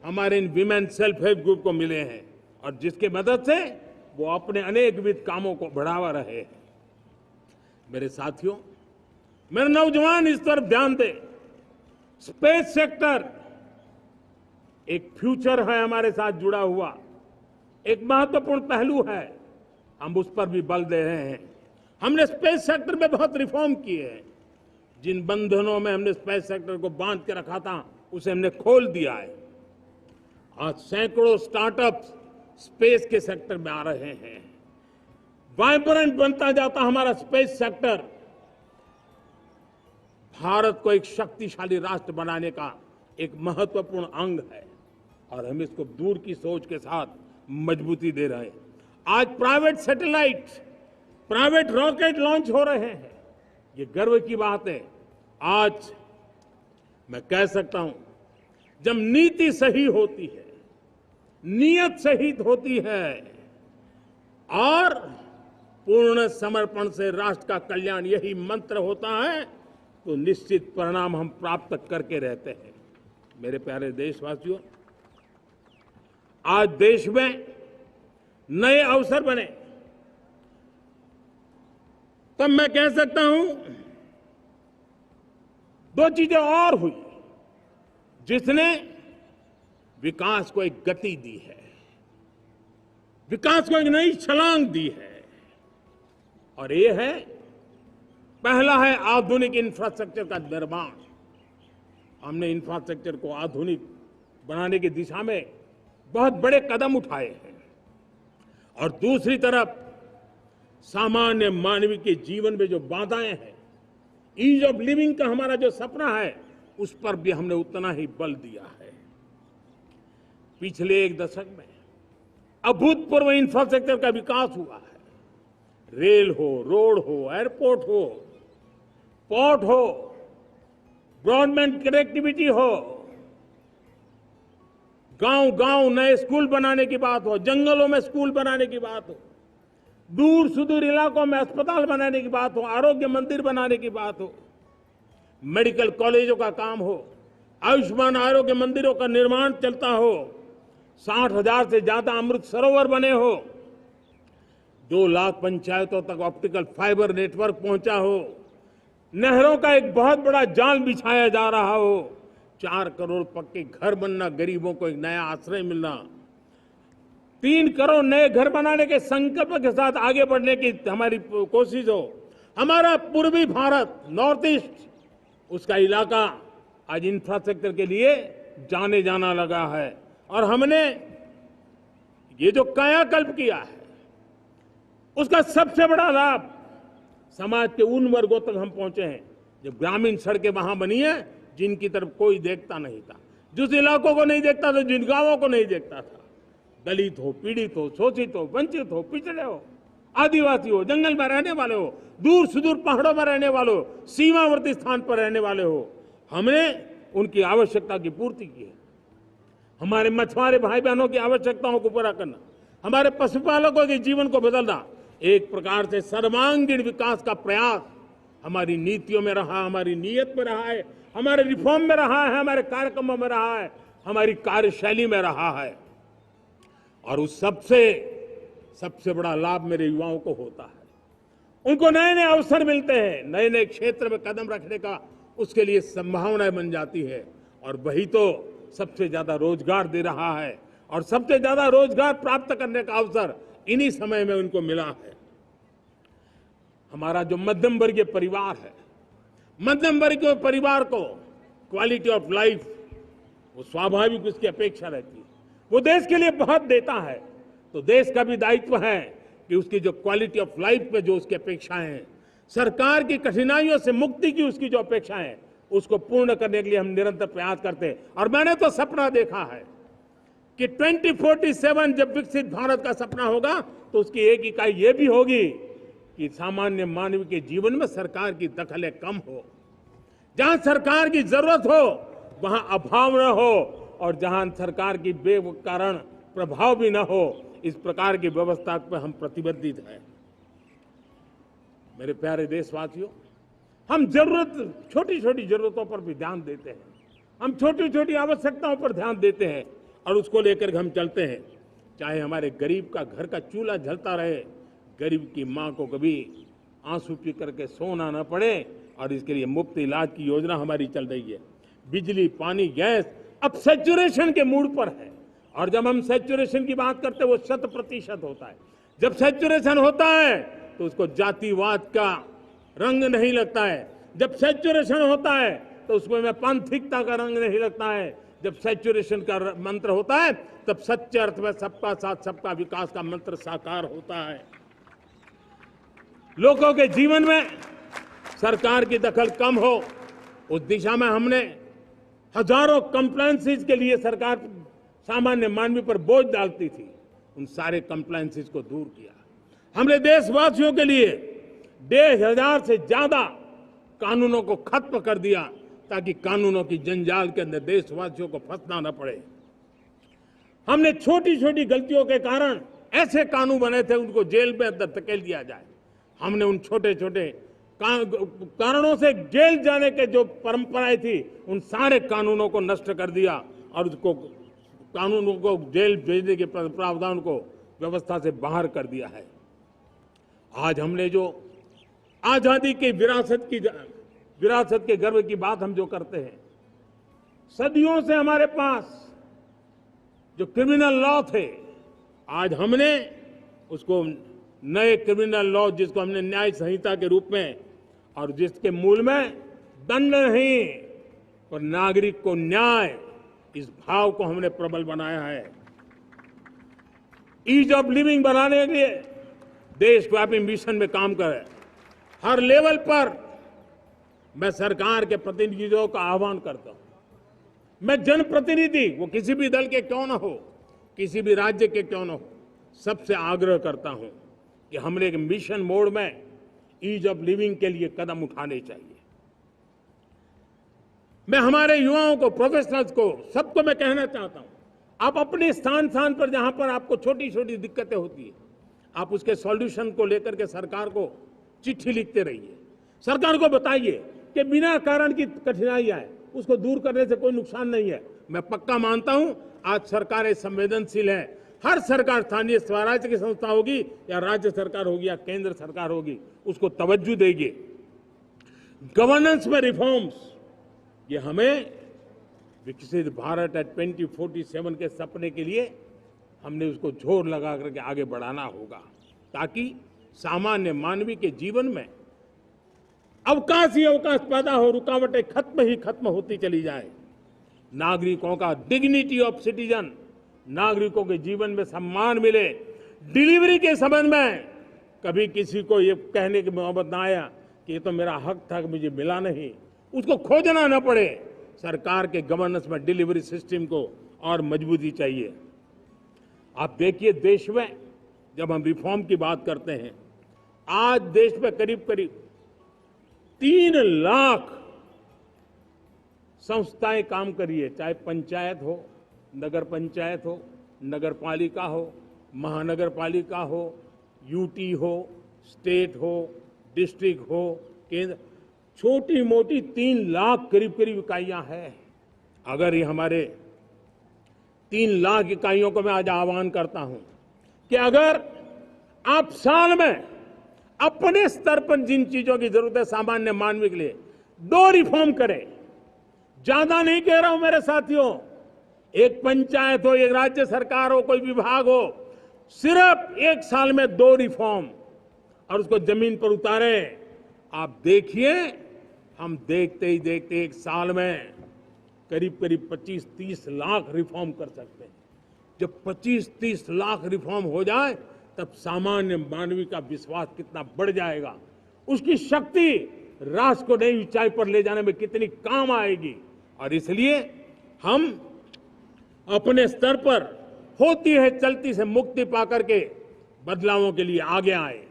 हमारे इन विमेन सेल्फ हेल्प ग्रुप को मिले हैं, और जिसकी मदद से वो अपने अनेकविध कामों को बढ़ावा रहे हैं। मेरे साथियों, मेरे नौजवान इस तरफ ध्यान दें। स्पेस सेक्टर एक फ्यूचर है हमारे साथ जुड़ा हुआ, एक महत्वपूर्ण पहलू है। हम उस पर भी बल दे रहे हैं। हमने स्पेस सेक्टर में बहुत रिफॉर्म किए हैं। जिन बंधनों में हमने स्पेस सेक्टर को बांध के रखा था, उसे हमने खोल दिया है। आज सैकड़ों स्टार्टअप्स स्पेस के सेक्टर में आ रहे हैं। वाइब्रेंट बनता जाता हमारा स्पेस सेक्टर भारत को एक शक्तिशाली राष्ट्र बनाने का एक महत्वपूर्ण अंग है, और हम इसको दूर की सोच के साथ मजबूती दे रहे हैं। आज private satellite, private rocket launch हो रहे हैं। ये गर्व की बात है। आज मैं कह सकता हूं, जब नीति सही होती है, नियत सही होती है और पूर्ण समर्पण से राष्ट्र का कल्याण यही मंत्र होता है, तो निश्चित परिणाम हम प्राप्त करके रहते हैं। मेरे प्यारे देशवासियों, आज देश में नए अवसर बने, तब मैं कह सकता हूं 2 चीजें और हुई जिसने विकास को एक गति दी है, विकास को एक नई छलांग दी है। और ये है, पहला है आधुनिक इंफ्रास्ट्रक्चर का निर्माण। हमने इंफ्रास्ट्रक्चर को आधुनिक बनाने की दिशा में बहुत बड़े कदम उठाए हैं। और दूसरी तरफ सामान्य मानवीय के जीवन में जो बाधाएं हैं, ईज ऑफ लिविंग का हमारा जो सपना है, उस पर भी हमने उतना ही बल दिया है। पिछले 1 दशक में अभूतपूर्व इंफ्रास्ट्रक्चर का विकास हुआ है। रेल हो, रोड हो, एयरपोर्ट हो, पोर्ट हो, ब्रॉडबैंड कनेक्टिविटी हो, गांव-गांव नए स्कूल बनाने की बात हो, जंगलों में स्कूल बनाने की बात हो, दूर सुदूर इलाकों में अस्पताल बनाने की बात हो, आरोग्य मंदिर बनाने की बात हो, मेडिकल कॉलेजों का काम हो, आयुष्मान आरोग्य मंदिरों का निर्माण चलता हो, 60,000 से ज्यादा अमृत सरोवर बने हो, 2 लाख पंचायतों तक ऑप्टिकल फाइबर नेटवर्क पहुंचा हो, नहरों का एक बहुत बड़ा जाल बिछाया जा रहा हो, 4 करोड़ पक्के घर बनना, गरीबों को एक नया आश्रय मिलना, 3 करोड़ नए घर बनाने के संकल्प के साथ आगे बढ़ने की हमारी कोशिश हो। हमारा पूर्वी भारत, नॉर्थ ईस्ट, उसका इलाका आज इंफ्रास्ट्रक्चर के लिए जाने जाना लगा है। और हमने ये जो कायाकल्प किया है, उसका सबसे बड़ा लाभ समाज के उन वर्गों तक हम पहुंचे हैं जो ग्रामीण सड़कें वहां बनी है जिनकी तरफ कोई देखता नहीं था, जिस इलाकों को नहीं देखता था, जिन गांवों को नहीं देखता था। दलित हो, पीड़ित हो, शोषित हो, वंचित हो, पिछड़े हो, आदिवासी हो, जंगल में रहने वाले हो, दूर सुदूर पहाड़ों में रहने वाले हो, सीमावर्ती स्थान पर रहने वाले हो, हमने उनकी आवश्यकता की पूर्ति की है। हमारे मछुआरे भाई बहनों की आवश्यकताओं को पूरा करना, हमारे पशुपालकों के जीवन को बदलना, एक प्रकार से सर्वांगीण विकास का प्रयास हमारी नीतियों में रहा, हमारी नीयत में रहा है, हमारे रिफॉर्म में रहा है, हमारे कार्यक्रमों में रहा है, हमारी कार्यशैली में रहा है। और उस सबसे बड़ा लाभ मेरे युवाओं को होता है। उनको नए नए अवसर मिलते हैं, नए नए क्षेत्र में कदम रखने का उसके लिए संभावनाएं बन जाती है, और वही तो सबसे ज्यादा रोजगार दे रहा है। और सबसे ज्यादा रोजगार प्राप्त करने का अवसर इन्हीं समय में उनको मिला है। हमारा जो मध्यम वर्गीय परिवार है, मध्यम वर्गीय परिवार को क्वालिटी ऑफ लाइफ, वो स्वाभाविक उसकी अपेक्षा रहती है। वो देश के लिए बहुत देता है, तो देश का भी दायित्व है कि उसकी जो क्वालिटी ऑफ लाइफ पे जो उसकी अपेक्षाएं हैं, सरकार की कठिनाइयों से मुक्ति की उसकी जो अपेक्षाएं हैं, उसको पूर्ण करने के लिए हम निरंतर प्रयास करते हैं। और मैंने तो सपना देखा है कि 2047 जब विकसित भारत का सपना होगा, तो उसकी एक इकाई ये भी होगी कि सामान्य मानव के जीवन में सरकार की दखलें कम हो, जहां सरकार की जरूरत हो वहां अभाव न हो, और जहां सरकार की बेकारण प्रभाव भी न हो, इस प्रकार की व्यवस्था पर हम प्रतिबद्ध हैं। मेरे प्यारे देशवासियों, हम छोटी छोटी जरूरतों पर भी ध्यान देते हैं, हम छोटी छोटी आवश्यकताओं पर ध्यान देते हैं और उसको लेकर हम चलते हैं। चाहे हमारे गरीब का घर का चूल्हा जलता रहे, गरीब की मां को कभी आंसू पी करके सोना न पड़े, और इसके लिए मुफ्त इलाज की योजना हमारी चल रही है। बिजली, पानी, गैस अब सैचुरेशन के मूड पर है, और जब हम सैचुरेशन की बात करते हैं वो 100% होता है। जब सैचुरेशन होता है तो उसको जातिवाद का रंग नहीं लगता है। जब सैचुरेशन होता है तो उसमें पांथिकता का रंग नहीं लगता है। जब सैचुरेशन का मंत्र होता है तब सच्चे अर्थ में सबका साथ सबका विकास का मंत्र साकार होता है। लोगों के जीवन में सरकार की दखल कम हो, उस दिशा में हमने हजारों कंप्लायंसेस के लिए सरकार सामान्य मानवी पर बोझ डालती थी, उन सारे कंप्लायंसेस को दूर किया। हमने देशवासियों के लिए 1,500 से ज्यादा कानूनों को खत्म कर दिया, ताकि कानूनों की जंजाल के अंदर देशवासियों को फंसना न पड़े। हमने छोटी छोटी गलतियों के कारण ऐसे कानून बने थे, उनको जेल में अंदर धकेल दिया जाए। हमने उन छोटे छोटे कारणों से जेल जाने के जो परंपराएं थी, उन सारे कानूनों को नष्ट कर दिया, और उसको कानूनों को जेल भेजने के प्रावधान को व्यवस्था से बाहर कर दिया है। आज हमने जो आजादी की विरासत के गर्व की बात हम जो करते हैं, सदियों से हमारे पास जो क्रिमिनल लॉ थे, आज हमने उसको नए क्रिमिनल लॉ, जिसको हमने न्याय संहिता के रूप में, और जिसके मूल में दंड नहीं पर नागरिक को न्याय, इस भाव को हमने प्रबल बनाया है। ईज ऑफ लिविंग बनाने के लिए देशव्यापी मिशन में काम करें। हर लेवल पर मैं सरकार के प्रतिनिधियों का आह्वान करता हूं। मैं जनप्रतिनिधि, वो किसी भी दल के क्यों न हो, किसी भी राज्य के क्यों न हो, सबसे आग्रह करता हूं कि हमने एक मिशन मोड में ईज ऑफ लिविंग के लिए कदम उठाने चाहिए। मैं हमारे युवाओं को, प्रोफेशनल्स को, सबको मैं कहना चाहता हूं, आप अपने स्थान पर जहां पर आपको छोटी छोटी दिक्कतें होती है, आप उसके सॉल्यूशन को लेकर के सरकार को चिट्ठी लिखते रहिए। सरकार को बताइए कि बिना कारण की कठिनाई आए उसको दूर करने से कोई नुकसान नहीं है। मैं पक्का मानता हूं आज सरकारें संवेदनशील हैं। हर सरकार, स्थानीय स्वराज्य की संस्था होगी या राज्य सरकार होगी या केंद्र सरकार होगी, उसको तवज्जो देगी। गवर्नेंस में रिफॉर्म्स, ये हमें विकसित भारत 2047 के सपने के लिए हमने उसको जोर लगा करके आगे बढ़ाना होगा, ताकि सामान्य मानवी के जीवन में अवकाश ही अवकाश पैदा हो, रुकावटें खत्म होती चली जाए। नागरिकों का डिग्निटी ऑफ सिटीजन, नागरिकों के जीवन में सम्मान मिले। डिलीवरी के संबंध में कभी किसी को ये कहने की मोहब्बत ना आया कि ये तो मेरा हक था कि मुझे मिला नहीं, उसको खोजना न पड़े। सरकार के गवर्नेंस में डिलीवरी सिस्टम को और मजबूती चाहिए। आप देखिए देश में जब हम रिफॉर्म की बात करते हैं, आज देश में करीब करीब 3 लाख संस्थाएं काम कर रही है, चाहे पंचायत हो, नगर पंचायत हो, नगर पालिका हो, महानगर पालिका हो, यूटी हो, स्टेट हो, डिस्ट्रिक्ट हो, केंद्र, छोटी मोटी 3 लाख करीब करीब इकाइयां हैं। अगर ये हमारे 3 लाख इकाइयों को मैं आज आह्वान करता हूं कि अगर आप साल में अपने स्तर पर जिन चीजों की जरूरत है सामान्य मानव के लिए 2 रिफॉर्म करें, ज्यादा नहीं कह रहा हूं मेरे साथियों, एक पंचायत हो, एक राज्य सरकार हो, कोई विभाग हो, सिर्फ 1 साल में 2 रिफॉर्म और उसको जमीन पर उतारें। आप देखिए, हम देखते ही देखते 1 साल में करीब करीब 25-30 लाख रिफॉर्म कर सकते हैं। जब 25-30 लाख रिफॉर्म हो जाए तब सामान्य मानवीय का विश्वास कितना बढ़ जाएगा, उसकी शक्ति राष्ट्र को नई ऊंचाई पर ले जाने में कितनी काम आएगी। और इसलिए हम अपने स्तर पर होती है चलती से मुक्ति पाकर के बदलावों के लिए आगे आए,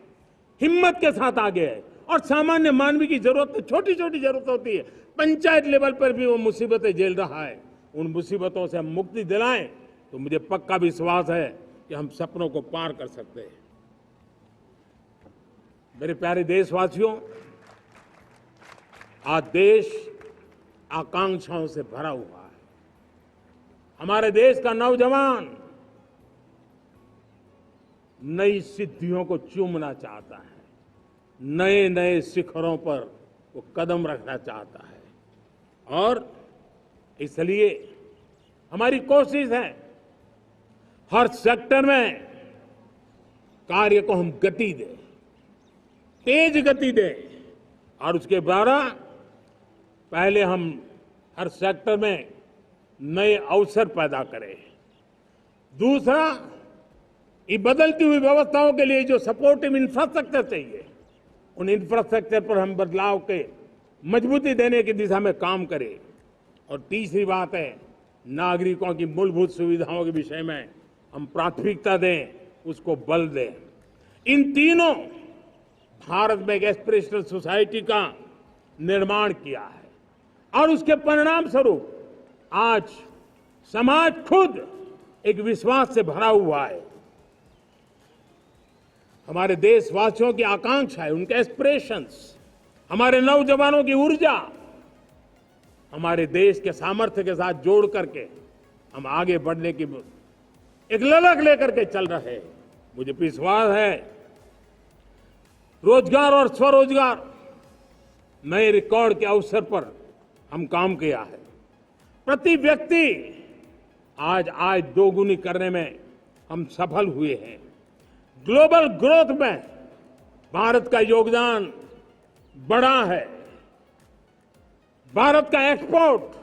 हिम्मत के साथ आगे आए। और सामान्य मानवीय की जरूरत, छोटी छोटी जरूरत होती है, पंचायत लेवल पर भी वो मुसीबतें झेल रहा है, उन मुसीबतों से हम मुक्ति दिलाएं तो मुझे पक्का विश्वास है कि हम सपनों को पार कर सकते हैं। मेरे प्यारे देशवासियों, आज देश आकांक्षाओं से भरा हुआ है। हमारे देश का नौजवान नई सिद्धियों को चूमना चाहता है, नए नए शिखरों पर वो कदम रखना चाहता है। और इसलिए हमारी कोशिश है हर सेक्टर में कार्य को हम गति दें, तेज गति दें, और उसके द्वारा पहले हम हर सेक्टर में नए अवसर पैदा करें। दूसरा, ये बदलती हुई व्यवस्थाओं के लिए जो सपोर्टिव इंफ्रास्ट्रक्चर चाहिए, उन इंफ्रास्ट्रक्चर पर हम बदलाव के मजबूती देने की दिशा में काम करें। और तीसरी बात है, नागरिकों की मूलभूत सुविधाओं के विषय में हम प्राथमिकता दें, उसको बल दें। इन तीनों भारत में एक एस्पिरेशनल सोसाइटी का निर्माण किया है और उसके परिणाम स्वरूप आज समाज खुद एक विश्वास से भरा हुआ है। हमारे देशवासियों की आकांक्षा है, उनके एस्पिरेशंस, हमारे नौजवानों की ऊर्जा, हमारे देश के सामर्थ्य के साथ जोड़ करके हम आगे बढ़ने की एक ललक लेकर के चल रहे हैं। मुझे विश्वास है रोजगार और स्वरोजगार नए रिकॉर्ड के अवसर पर हम काम किया है। प्रति व्यक्ति आज आय दोगुनी करने में हम सफल हुए हैं। ग्लोबल ग्रोथ में भारत का योगदान बड़ा है। भारत का एक्सपोर्ट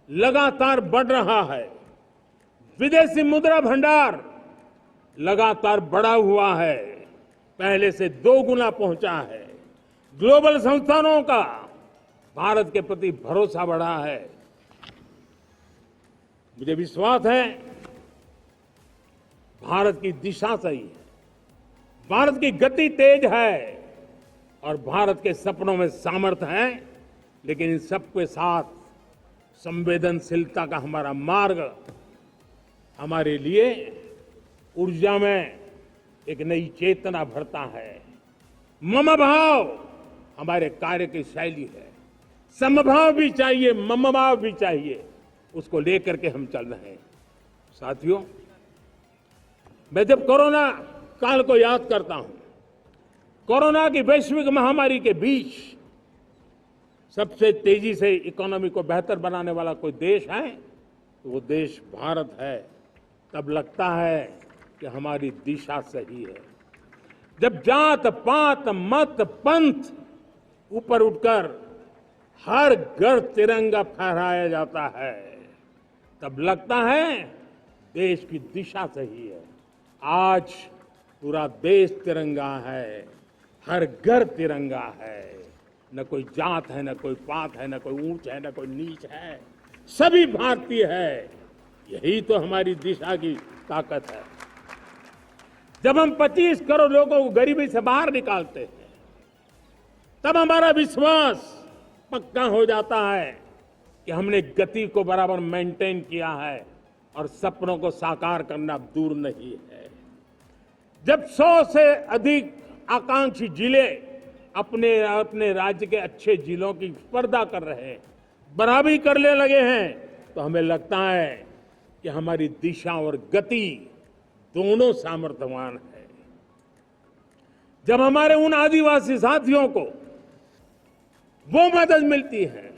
लगातार बढ़ रहा है। विदेशी मुद्रा भंडार लगातार बढ़ा हुआ है, पहले से 2 गुना पहुंचा है। ग्लोबल संस्थानों का भारत के प्रति भरोसा बढ़ा है। मुझे विश्वास है भारत की दिशा सही है, भारत की गति तेज है और भारत के सपनों में सामर्थ्य है। लेकिन इन सबके साथ संवेदनशीलता का हमारा मार्ग हमारे लिए ऊर्जा में एक नई चेतना भरता है। मम भाव हमारे कार्य की शैली है। समभाव भी चाहिए, मम भाव भी चाहिए, उसको लेकर के हम चल रहे हैं। साथियों, मैं जब कोरोना काल को याद करता हूं, कोरोना की वैश्विक महामारी के बीच सबसे तेजी से इकोनॉमी को बेहतर बनाने वाला कोई देश है तो वो देश भारत है। तब लगता है कि हमारी दिशा सही है। जब जात पात मत पंथ ऊपर उठकर हर घर तिरंगा फहराया जाता है, तब लगता है देश की दिशा सही है। आज पूरा देश तिरंगा है, हर घर तिरंगा है। न कोई जात है, न कोई पात है, न कोई ऊंच है, न कोई नीच है, सभी भारतीय है। यही तो हमारी दिशा की ताकत है। जब हम 25 करोड़ लोगों को गरीबी से बाहर निकालते हैं, तब हमारा विश्वास पक्का हो जाता है कि हमने गति को बराबर मेंटेन किया है और सपनों को साकार करना दूर नहीं है। जब 100 से अधिक आकांक्षी जिले अपने अपने राज्य के अच्छे जिलों की स्पर्धा कर रहे हैं, बराबरी करने लगे हैं, तो हमें लगता है कि हमारी दिशा और गति दोनों सामर्थ्यवान है। जब हमारे उन आदिवासी साथियों को वो मदद मिलती है,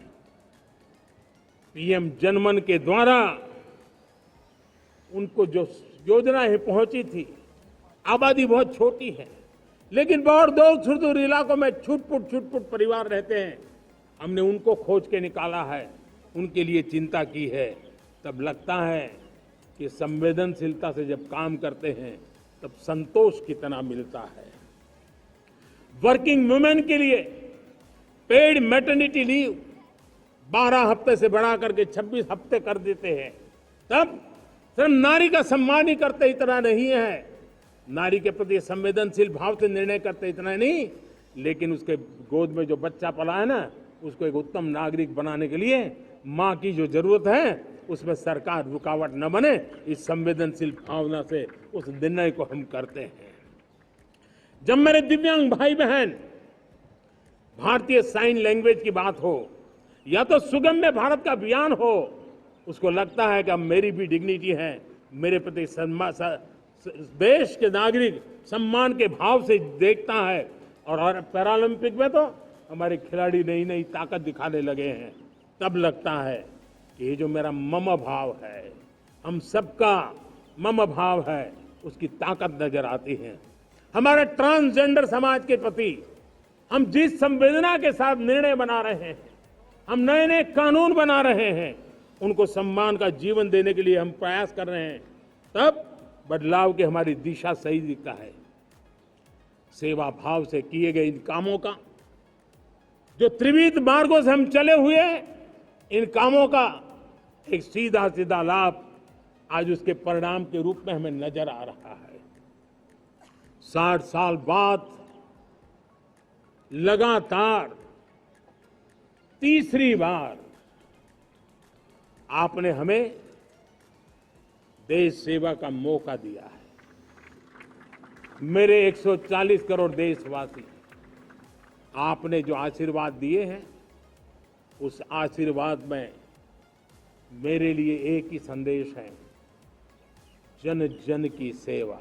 पीएम जनमन के द्वारा उनको जो योजनाएं पहुंची थी, आबादी बहुत छोटी है, लेकिन बहुत दूर सुदूर इलाकों में छुटपुट परिवार रहते हैं, हमने उनको खोज के निकाला है, उनके लिए चिंता की है। तब लगता है कि संवेदनशीलता से जब काम करते हैं तब संतोष कितना मिलता है। वर्किंग वुमेन के लिए पेड मैटरनिटी लीव 12 हफ्ते से बढ़ा करके 26 हफ्ते कर देते हैं। तब सिर्फ नारी का सम्मान ही करते इतना नहीं है, नारी के प्रति संवेदनशील भाव से निर्णय करते इतना नहीं, लेकिन उसके गोद में जो बच्चा पला है ना, उसको एक उत्तम नागरिक बनाने के लिए मां की जो जरूरत है उसमें सरकार रुकावट न बने, इस संवेदनशील भावना से उस निर्णय को हम करते हैं। जब मेरे दिव्यांग भाई बहन भारतीय साइन लैंग्वेज की बात हो या तो सुगम्य भारत का अभियान हो, उसको लगता है कि अब मेरी भी डिग्निटी है, मेरे प्रति देश के नागरिक सम्मान के भाव से देखता है। और पैरालंपिक में तो हमारे खिलाड़ी नई नई ताकत दिखाने लगे हैं, तब लगता है कि ये जो मेरा मम भाव है, हम सबका मम भाव है, उसकी ताकत नजर आती है। हमारे ट्रांसजेंडर समाज के प्रति हम जिस संवेदना के साथ निर्णय बना रहे हैं, हम नए नए कानून बना रहे हैं, उनको सम्मान का जीवन देने के लिए हम प्रयास कर रहे हैं, तब बदलाव की हमारी दिशा सही दिखता है। सेवा भाव से किए गए इन कामों का, जो त्रिविध मार्गों से हम चले हुए, इन कामों का एक सीधा सीधा लाभ आज उसके परिणाम के रूप में हमें नजर आ रहा है। 60 साल बाद लगातार तीसरी बार आपने हमें देश सेवा का मौका दिया है। मेरे 140 करोड़ देशवासी, आपने जो आशीर्वाद दिए हैं, उस आशीर्वाद में मेरे लिए एक ही संदेश है, जन जन की सेवा,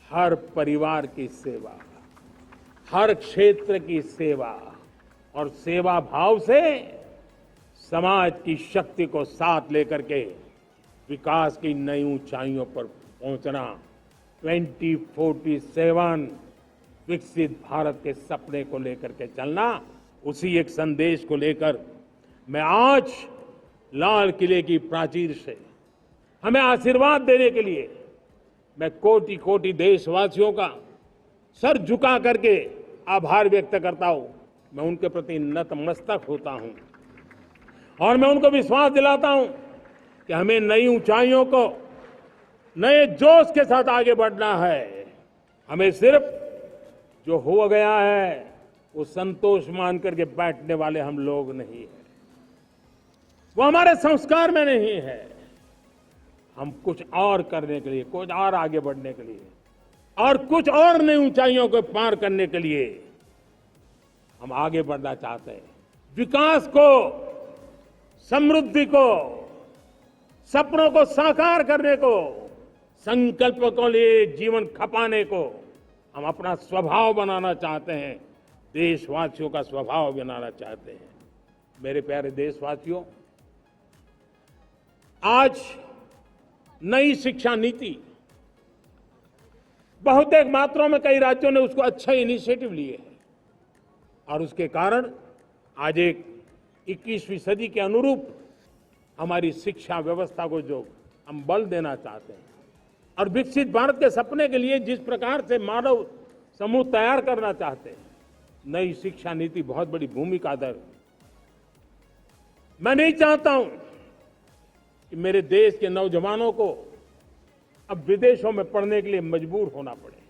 हर परिवार की सेवा, हर क्षेत्र की सेवा, और सेवा भाव से समाज की शक्ति को साथ लेकर के विकास की नई ऊंचाइयों पर पहुंचना। 2047 विकसित भारत के सपने को लेकर के चलना, उसी एक संदेश को लेकर मैं आज लाल किले की प्राचीर से हमें आशीर्वाद देने के लिए मैं कोटि कोटि देशवासियों का सर झुका करके आभार व्यक्त करता हूं। मैं उनके प्रति नतमस्तक होता हूं और मैं उनको विश्वास दिलाता हूं कि हमें नई ऊंचाइयों को नए जोश के साथ आगे बढ़ना है। हमें सिर्फ जो हो गया है वो संतोष मान करके बैठने वाले हम लोग नहीं हैं, वो हमारे संस्कार में नहीं है। हम कुछ और करने के लिए, कुछ और आगे बढ़ने के लिए और कुछ और नई ऊंचाइयों को पार करने के लिए हम आगे बढ़ना चाहते हैं। विकास को, समृद्धि को, सपनों को साकार करने को, संकल्प को लिए जीवन खपाने को हम अपना स्वभाव बनाना चाहते हैं, देशवासियों का स्वभाव बनाना चाहते हैं। मेरे प्यारे देशवासियों, आज नई शिक्षा नीति बहुतेक मात्रा में कई राज्यों ने उसको अच्छा इनिशिएटिव लिए हैं और उसके कारण आज एक 21वीं सदी के अनुरूप हमारी शिक्षा व्यवस्था को जो हम बल देना चाहते हैं और विकसित भारत के सपने के लिए जिस प्रकार से मानव समूह तैयार करना चाहते हैं, नई शिक्षा नीति बहुत बड़ी भूमिका अदा। मैं नहीं चाहता हूं कि मेरे देश के नौजवानों को अब विदेशों में पढ़ने के लिए मजबूर होना पड़े।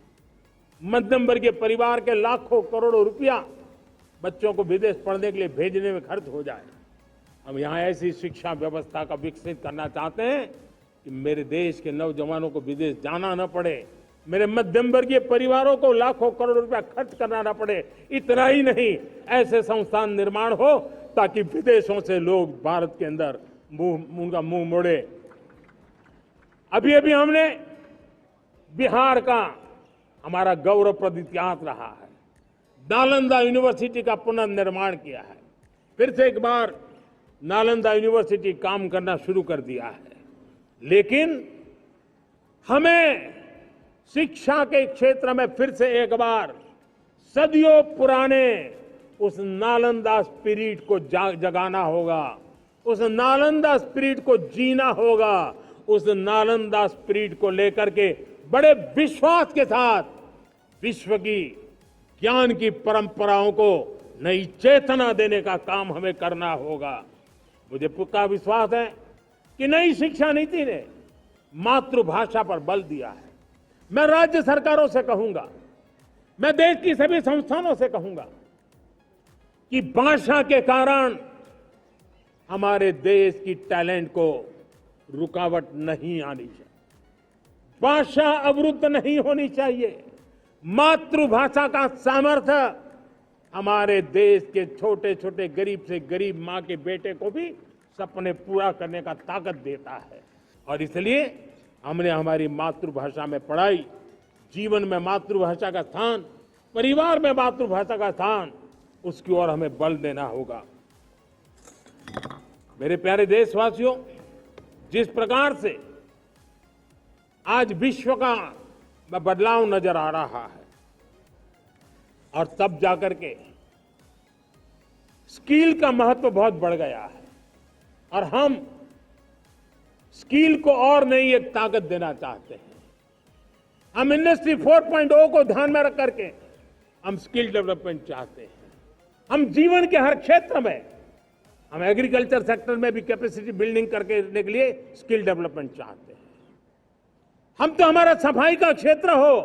मध्यम वर्गीय परिवार के लाखों करोड़ों रुपया बच्चों को विदेश पढ़ने के लिए भेजने में खर्च हो जाए। हम यहाँ ऐसी शिक्षा व्यवस्था का विकसित करना चाहते हैं कि मेरे देश के नौजवानों को विदेश जाना न पड़े, मेरे मध्यम वर्गीय परिवारों को लाखों करोड़ रुपया खर्च करना न पड़े। इतना ही नहीं, ऐसे संस्थान निर्माण हो ताकि विदेशों से लोग भारत के अंदर उनका मुंह मोड़े। अभी अभी हमने बिहार का हमारा गौरवप्रद इतिहास रहा है, नालंदा यूनिवर्सिटी का पुनर्निर्माण किया है। फिर से एक बार नालंदा यूनिवर्सिटी काम करना शुरू कर दिया है। लेकिन हमें शिक्षा के क्षेत्र में फिर से एक बार सदियों पुराने उस नालंदा स्पिरिट को जगाना होगा, उस नालंदा स्पिरिट को जीना होगा, उस नालंदा स्पिरिट को लेकर के बड़े विश्वास के साथ विश्व की ज्ञान की परंपराओं को नई चेतना देने का काम हमें करना होगा। मुझे पक्का विश्वास है कि नई शिक्षा नीति ने मातृभाषा पर बल दिया है। मैं राज्य सरकारों से कहूंगा, मैं देश की सभी संस्थानों से कहूंगा कि भाषा के कारण हमारे देश की टैलेंट को रुकावट नहीं आनी चाहिए, भाषा अवरुद्ध नहीं होनी चाहिए। मातृभाषा का सामर्थ्य हमारे देश के छोटे छोटे गरीब से गरीब मां के बेटे को भी सपने पूरा करने का ताकत देता है। और इसलिए हमने हमारी मातृभाषा में पढ़ाई, जीवन में मातृभाषा का स्थान, परिवार में मातृभाषा का स्थान, उसकी ओर हमें बल देना होगा। मेरे प्यारे देशवासियों, जिस प्रकार से आज विश्व का बदलाव नजर आ रहा है और तब जाकर के स्किल का महत्व बहुत बढ़ गया है और हम स्किल को और नई एक ताकत देना चाहते हैं। हम इंडस्ट्री 4.0 को ध्यान में रख करके हम स्किल डेवलपमेंट चाहते हैं। हम जीवन के हर क्षेत्र में, हम एग्रीकल्चर सेक्टर में भी कैपेसिटी बिल्डिंग करने के लिए स्किल डेवलपमेंट चाहते हैं। हम तो हमारा सफाई का क्षेत्र हो,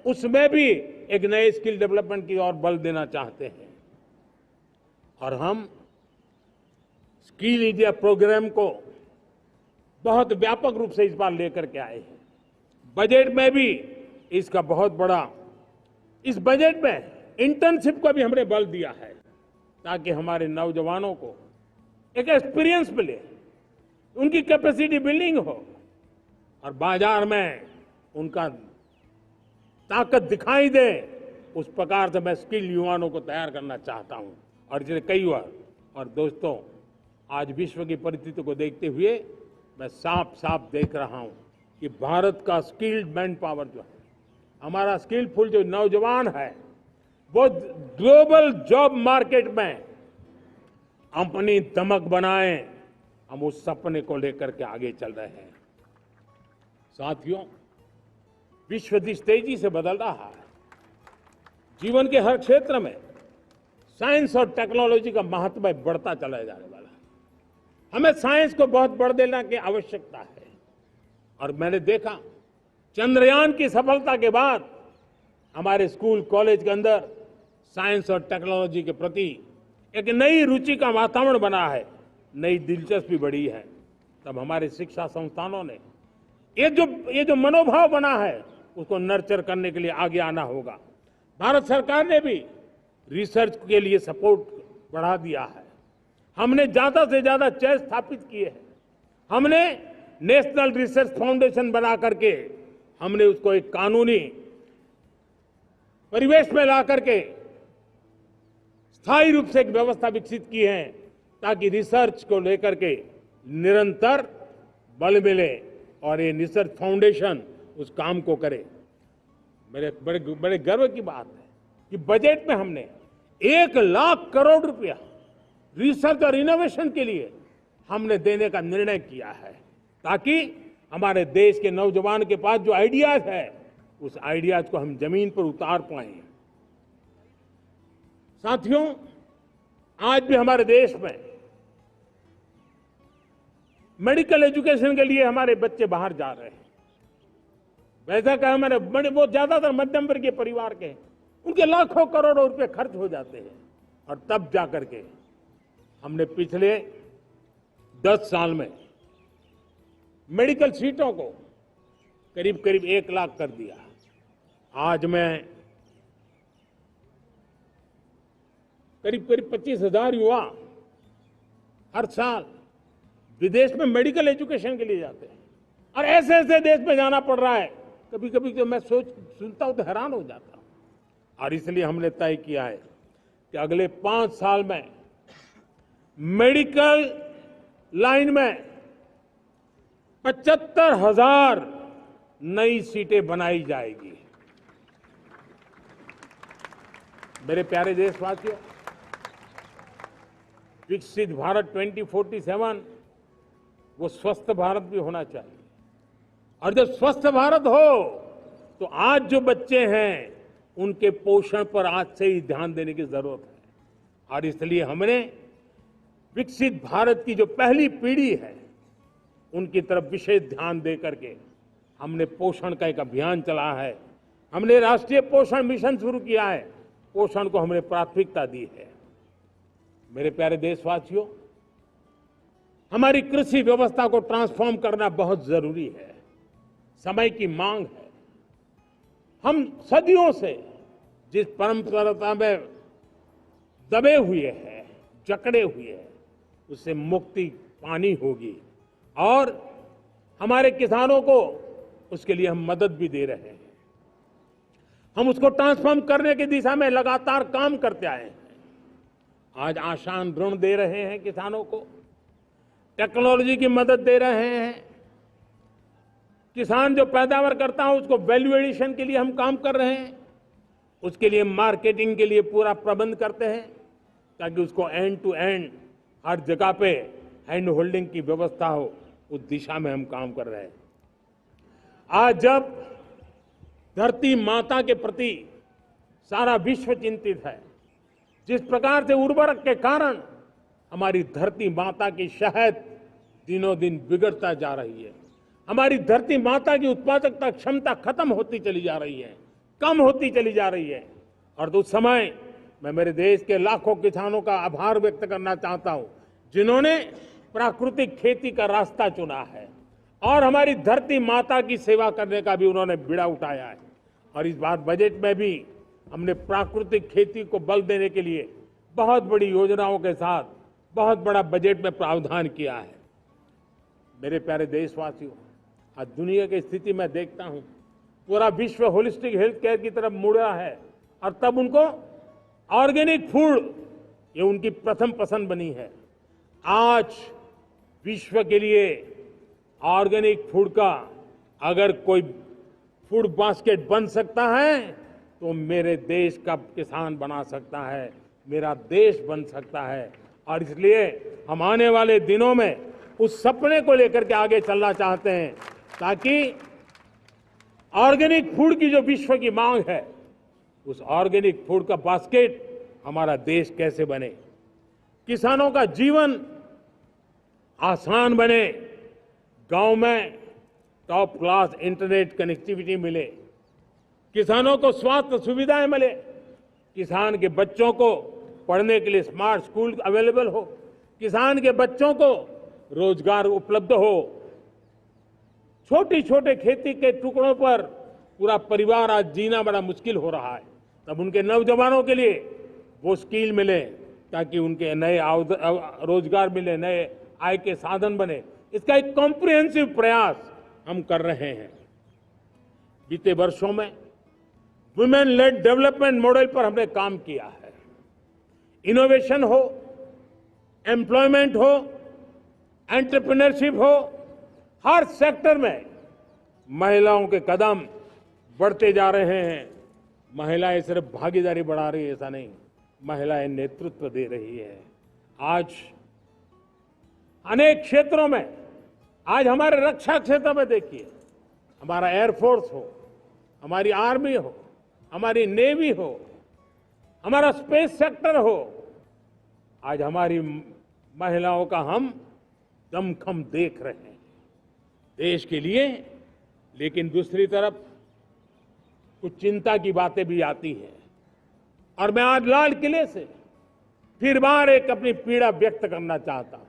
उसमें भी एक नए स्किल डेवलपमेंट की ओर बल देना चाहते हैं। और हम स्किल इंडिया प्रोग्राम को बहुत व्यापक रूप से इस बार लेकर के आए हैं। बजट में भी इसका बहुत बड़ा, इस बजट में इंटर्नशिप को भी हमने बल दिया है ताकि हमारे नौजवानों को एक एक्सपीरियंस मिले, उनकी कैपेसिटी बिल्डिंग हो और बाजार में उनका ताकत दिखाई दे। उस प्रकार से मैं स्किल युवाओं को तैयार करना चाहता हूं। और इसलिए कई बार, और दोस्तों, आज विश्व की परिस्थिति को देखते हुए मैं साफ साफ देख रहा हूं कि भारत का स्किल्ड मैन पावर जो है, हमारा स्किलफुल जो नौजवान है, वो ग्लोबल जॉब मार्केट में अपनी दमक बनाए। हम उस सपने को लेकर के आगे चल रहे हैं। साथियों, विश्व जिस तेजी से बदल रहा है, जीवन के हर क्षेत्र में साइंस और टेक्नोलॉजी का महत्व बढ़ता चला जाने वाला है। हमें साइंस को बहुत बढ़ देने की आवश्यकता है। और मैंने देखा चंद्रयान की सफलता के बाद हमारे स्कूल कॉलेज के अंदर साइंस और टेक्नोलॉजी के प्रति एक नई रुचि का वातावरण बना है, नई दिलचस्पी बढ़ी है। तब हमारे शिक्षा संस्थानों ने ये जो मनोभाव बना है, उसको नर्चर करने के लिए आगे आना होगा। भारत सरकार ने भी रिसर्च के लिए सपोर्ट बढ़ा दिया है। हमने ज्यादा से ज्यादा चेयर स्थापित किए हैं। हमने नेशनल रिसर्च फाउंडेशन बना करके हमने उसको एक कानूनी परिवेश में ला करके स्थायी रूप से एक व्यवस्था विकसित की है ताकि रिसर्च को लेकर के निरंतर बल मिले और ये रिसर्च फाउंडेशन उस काम को करे। मेरे बड़े गर्व की बात है कि बजट में हमने 1 लाख करोड़ रुपया रिसर्च और इनोवेशन के लिए हमने देने का निर्णय किया है ताकि हमारे देश के नौजवान के पास जो आइडियाज है, उस आइडियाज को हम जमीन पर उतार पाए। साथियों, आज भी हमारे देश में मेडिकल एजुकेशन के लिए हमारे बच्चे बाहर जा रहे हैं। वैसा कहा मैंने, बड़े बहुत ज्यादातर मध्यम वर्गीय परिवार के हैं, उनके लाखों करोड़ों रुपए खर्च हो जाते हैं। और तब जाकर के हमने पिछले 10 साल में मेडिकल सीटों को करीब करीब 1 लाख कर दिया। आज मैं करीब करीब 25,000 युवा हर साल विदेश में मेडिकल एजुकेशन के लिए जाते हैं। और ऐसे ऐसे देश में जाना पड़ रहा है, कभी कभी तो मैं सुनता हूं तो हैरान हो जाता हूं। और इसलिए हमने तय किया है कि अगले 5 साल में मेडिकल लाइन में 75,000 नई सीटें बनाई जाएगी। मेरे प्यारे देशवासियों, विकसित भारत 2047 वो स्वस्थ भारत भी होना चाहिए। और जब स्वस्थ भारत हो तो आज जो बच्चे हैं उनके पोषण पर आज से ही ध्यान देने की जरूरत है। और इसलिए हमने विकसित भारत की जो पहली पीढ़ी है उनकी तरफ विशेष ध्यान दे करके हमने पोषण का एक अभियान चला है। हमने राष्ट्रीय पोषण मिशन शुरू किया है। पोषण को हमने प्राथमिकता दी है। मेरे प्यारे देशवासियों, हमारी कृषि व्यवस्था को ट्रांसफॉर्म करना बहुत जरूरी है, समय की मांग है। हम सदियों से जिस परंपरा में दबे हुए हैं, जकड़े हुए हैं, उससे मुक्ति पानी होगी। और हमारे किसानों को उसके लिए हम मदद भी दे रहे हैं। हम उसको ट्रांसफॉर्म करने की दिशा में लगातार काम करते आए हैं। आज आसान ऋण दे रहे हैं किसानों को, टेक्नोलॉजी की मदद दे रहे हैं। किसान जो पैदावार करता है उसको वैल्यू एडिशन के लिए हम काम कर रहे हैं। उसके लिए मार्केटिंग के लिए पूरा प्रबंध करते हैं ताकि उसको एंड टू एंड हर जगह पे हैंड होल्डिंग की व्यवस्था हो। उस दिशा में हम काम कर रहे हैं। आज जब धरती माता के प्रति सारा विश्व चिंतित है, जिस प्रकार से उर्वरक के कारण हमारी धरती माता की शहद दिनों दिन बिगड़ता जा रही है, हमारी धरती माता की उत्पादकता क्षमता खत्म होती चली जा रही है, कम होती चली जा रही है। और उस समय मैं मेरे देश के लाखों किसानों का आभार व्यक्त करना चाहता हूं जिन्होंने प्राकृतिक खेती का रास्ता चुना है और हमारी धरती माता की सेवा करने का भी उन्होंने बीड़ा उठाया है। और इस बार बजट में भी हमने प्राकृतिक खेती को बल देने के लिए बहुत बड़ी योजनाओं के साथ बहुत बड़ा बजट में प्रावधान किया है। मेरे प्यारे देशवासियों, आज दुनिया की स्थिति में देखता हूं, पूरा विश्व होलिस्टिक हेल्थ केयर की तरफ मुड़ रहा है। और तब उनको ऑर्गेनिक फूड ये उनकी प्रथम पसंद बनी है। आज विश्व के लिए ऑर्गेनिक फूड का अगर कोई फूड बास्केट बन सकता है तो मेरे देश का किसान बना सकता है, मेरा देश बन सकता है। और इसलिए हम आने वाले दिनों में उस सपने को लेकर के आगे चलना चाहते हैं ताकि ऑर्गेनिक फूड की जो विश्व की मांग है, उस ऑर्गेनिक फूड का बास्केट हमारा देश कैसे बने, किसानों का जीवन आसान बने, गांव में टॉप क्लास इंटरनेट कनेक्टिविटी मिले, किसानों को स्वास्थ्य सुविधाएं मिले, किसान के बच्चों को पढ़ने के लिए स्मार्ट स्कूल अवेलेबल हो, किसान के बच्चों को रोजगार उपलब्ध हो। छोटी छोटे खेती के टुकड़ों पर पूरा परिवार आज जीना बड़ा मुश्किल हो रहा है, तब उनके नौजवानों के लिए वो स्किल मिले ताकि उनके नए रोजगार मिले, नए आय के साधन बने। इसका एक कॉम्प्रिहेंसिव प्रयास हम कर रहे हैं। बीते वर्षों में वुमेन लेड डेवलपमेंट मॉडल पर हमने काम किया है। इनोवेशन हो, एम्प्लॉयमेंट हो, एंटरप्रेन्योरशिप हो, हर सेक्टर में महिलाओं के कदम बढ़ते जा रहे हैं। महिलाएं सिर्फ भागीदारी बढ़ा रही है ऐसा नहीं, महिलाएं नेतृत्व दे रही है। आज अनेक क्षेत्रों में, आज हमारे रक्षा क्षेत्र में देखिए, हमारा एयरफोर्स हो, हमारी आर्मी हो, हमारी नेवी हो, हमारा स्पेस सेक्टर हो, आज हमारी महिलाओं का हम दमखम देख रहे हैं देश के लिए। लेकिन दूसरी तरफ कुछ चिंता की बातें भी आती हैं। और मैं आज लाल किले से फिर बार एक अपनी पीड़ा व्यक्त करना चाहता हूं।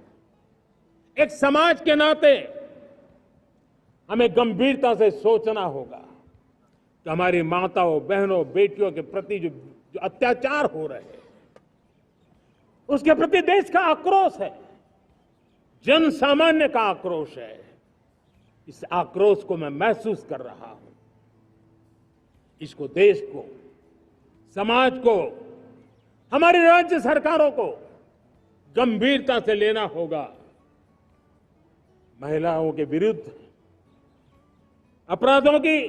एक समाज के नाते हमें गंभीरता से सोचना होगा कि हमारी माताओं, बहनों, बेटियों के प्रति जो अत्याचार हो रहे हैं, उसके प्रति देश का आक्रोश है, जन सामान्य का आक्रोश है। इस आक्रोश को मैं महसूस कर रहा हूं। इसको देश को, समाज को, हमारी राज्य सरकारों को गंभीरता से लेना होगा। महिलाओं के विरुद्ध अपराधों की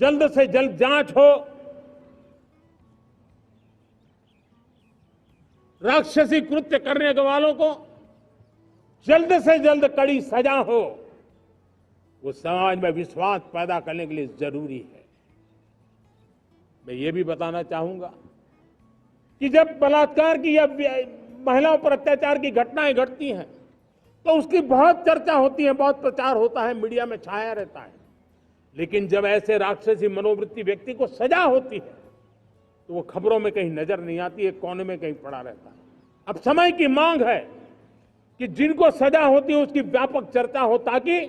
जल्द से जल्द जांच हो, राक्षसी कृत्य करने वालों को जल्द से जल्द कड़ी सजा हो, वो समाज में विश्वास पैदा करने के लिए जरूरी है। मैं ये भी बताना चाहूंगा कि जब बलात्कार की या महिलाओं पर अत्याचार की घटनाएं घटती हैं तो उसकी बहुत चर्चा होती है, बहुत प्रचार होता है, मीडिया में छाया रहता है। लेकिन जब ऐसे राक्षसी मनोवृत्ति व्यक्ति को सजा होती है तो वो खबरों में कहीं नजर नहीं आती है, कोने में कहीं पड़ा रहता है। अब समय की मांग है कि जिनको सजा होती है उसकी व्यापक चर्चा हो, ताकि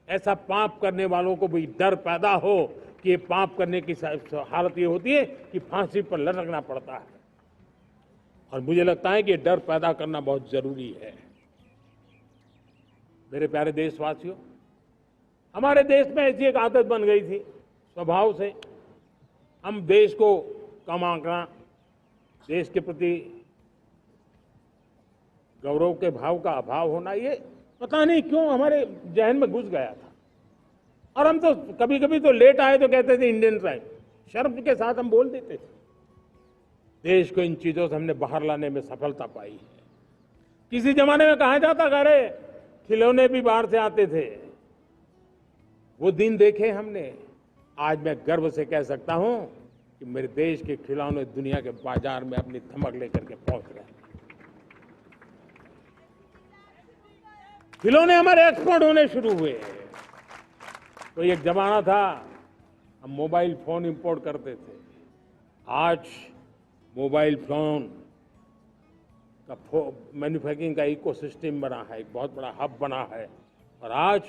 ऐसा पाप करने वालों को भी डर पैदा हो कि ये पाप करने की हालत ये होती है कि फांसी पर लटकना पड़ता है। और मुझे लगता है कि ये डर पैदा करना बहुत जरूरी है। मेरे प्यारे देशवासियों, हमारे देश में ऐसी एक आदत बन गई थी स्वभाव से, हम देश को कम आंकना, देश के प्रति गौरव के भाव का अभाव होना, ये पता नहीं क्यों हमारे जहन में घुस गया था। और हम तो कभी कभी तो लेट आए तो कहते थे इंडियन टाइम, शर्म के साथ हम बोल देते थे। देश को इन चीजों से हमने बाहर लाने में सफलता पाई है। किसी जमाने में कहा जाता था अरे खिलौने भी बाहर से आते थे, वो दिन देखे हमने। आज मैं गर्व से कह सकता हूं कि मेरे देश के खिलौने दुनिया के बाजार में अपनी धमक लेकर के पहुंच रहे हैं। खिलौने हमारे एक्सपोर्ट होने शुरू हुए। तो एक जमाना था हम मोबाइल फोन इंपोर्ट करते थे। आज मोबाइल फोन का मैन्युफैक्चरिंग का इकोसिस्टम बना है, एक बहुत बड़ा हब बना है। और आज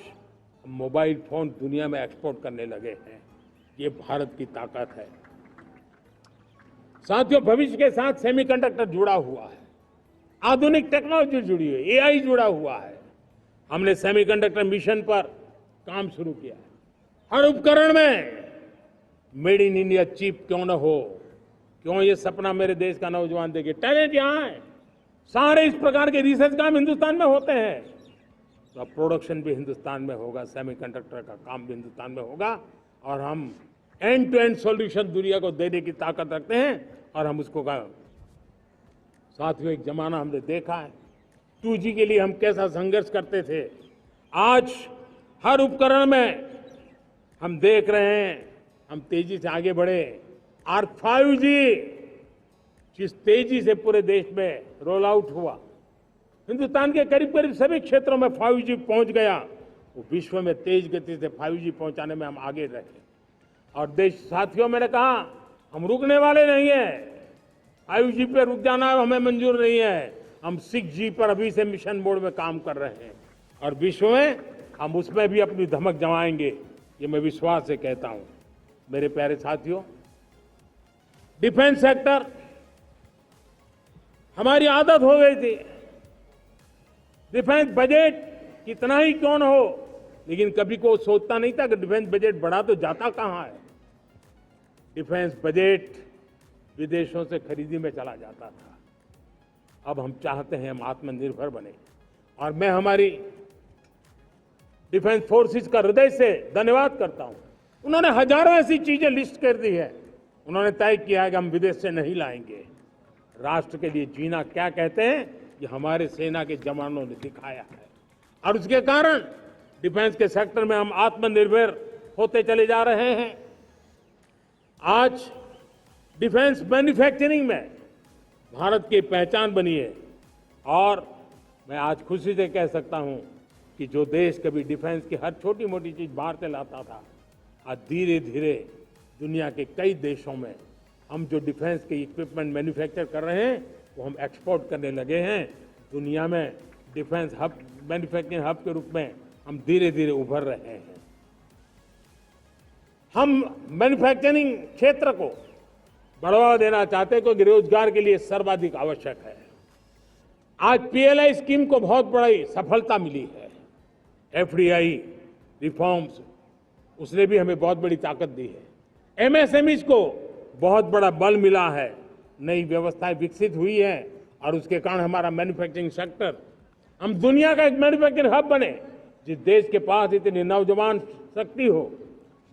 हम मोबाइल फोन दुनिया में एक्सपोर्ट करने लगे हैं। ये भारत की ताकत है। साथियों, भविष्य के साथ सेमीकंडक्टर जुड़ा हुआ है, आधुनिक टेक्नोलॉजी जुड़ी है, एआई जुड़ा हुआ है। हमने सेमीकंडक्टर मिशन पर काम शुरू किया है। हर उपकरण में मेड इन इंडिया चिप क्यों न हो, क्यों ये सपना मेरे देश का नौजवान देखे। टैलेंट यहाँ है, सारे इस प्रकार के रिसर्च काम हिंदुस्तान में होते हैं। तो अब प्रोडक्शन भी हिंदुस्तान में होगा, सेमीकंडक्टर का काम भी हिंदुस्तान में होगा। और हम एंड टू एंड सॉल्यूशन दुनिया को देने की ताकत रखते हैं और हम उसको साथियों, एक जमाना हमने देखा है 2G के लिए हम कैसा संघर्ष करते थे। आज हर उपकरण में हम देख रहे हैं, हम तेजी से आगे बढ़े। और 5G जिस तेजी से पूरे देश में रोल आउट हुआ, हिंदुस्तान के करीब करीब सभी क्षेत्रों में 5G पहुंच गया। वो विश्व में तेज गति से 5G पहुंचाने में हम आगे रहे। और देश साथियों, मैंने कहा हम रुकने वाले नहीं हैं। 5G पे रुक जाना हमें मंजूर नहीं है। हम 6G पर अभी से मिशन मोड में काम कर रहे हैं और विश्व में हम उसमें भी अपनी धमक जमाएंगे, ये मैं विश्वास से कहता हूं। मेरे प्यारे साथियों, डिफेंस सेक्टर हमारी आदत हो गई थी। डिफेंस बजट कितना ही क्यों न हो, लेकिन कभी को सोचता नहीं था कि डिफेंस बजट बढ़ा तो जाता कहां है। डिफेंस बजट विदेशों से खरीदी में चला जाता था। अब हम चाहते हैं हम आत्मनिर्भर बने। और मैं हमारी डिफेंस फोर्सेस का हृदय से धन्यवाद करता हूं। उन्होंने हजारों ऐसी चीजें लिस्ट कर दी है। उन्होंने तय किया है कि हम विदेश से नहीं लाएंगे। राष्ट्र के लिए जीना क्या कहते हैं, ये हमारे सेना के जवानों ने दिखाया है। और उसके कारण डिफेंस के सेक्टर में हम आत्मनिर्भर होते चले जा रहे हैं। आज डिफेंस मैन्युफैक्चरिंग में भारत की पहचान बनी है। और मैं आज खुशी से कह सकता हूं कि जो देश कभी डिफेंस की हर छोटी मोटी चीज बाहर से लाता था, आज धीरे धीरे दुनिया के कई देशों में हम जो डिफेंस के इक्विपमेंट मैन्युफैक्चर कर रहे हैं वो हम एक्सपोर्ट करने लगे हैं। दुनिया में डिफेंस हब, मैन्युफैक्चरिंग हब के रूप में हम धीरे धीरे उभर रहे हैं। हम मैन्युफैक्चरिंग क्षेत्र को बढ़ावा देना चाहते हैं क्योंकि रोजगार के लिए सर्वाधिक आवश्यक है। आज पीएलआई स्कीम को बहुत बड़ी सफलता मिली है। एफडीआई रिफॉर्म्स, उसने भी हमें बहुत बड़ी ताकत दी है। एमएसएमईज को बहुत बड़ा बल मिला है, नई व्यवस्थाएं विकसित हुई है और उसके कारण हमारा मैन्युफैक्चरिंग सेक्टर, हम दुनिया का एक मैन्युफैक्चरिंग हब बने। जिस देश के पास इतनी नौजवान शक्ति हो,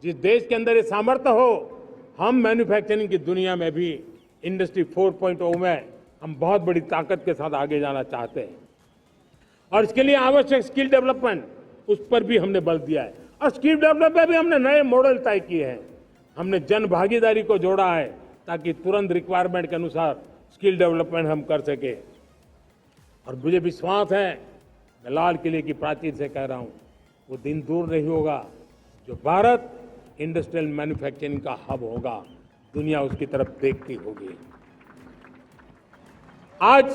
जिस देश के अंदर ये सामर्थ्य हो, हम मैन्युफैक्चरिंग की दुनिया में भी इंडस्ट्री 4.0 में हम बहुत बड़ी ताकत के साथ आगे जाना चाहते हैं। और इसके लिए आवश्यक स्किल डेवलपमेंट, उस पर भी हमने बल दिया है। और स्किल डेवलपमेंट में भी हमने नए मॉडल तय किए हैं। हमने जन भागीदारी को जोड़ा है ताकि तुरंत रिक्वायरमेंट के अनुसार स्किल डेवलपमेंट हम कर सके। और मुझे विश्वास है, मैं लाल किले की प्राचीर से कह रहा हूं, वो दिन दूर नहीं होगा जो भारत इंडस्ट्रियल मैन्युफैक्चरिंग का हब होगा। दुनिया उसकी तरफ देखती होगी। आज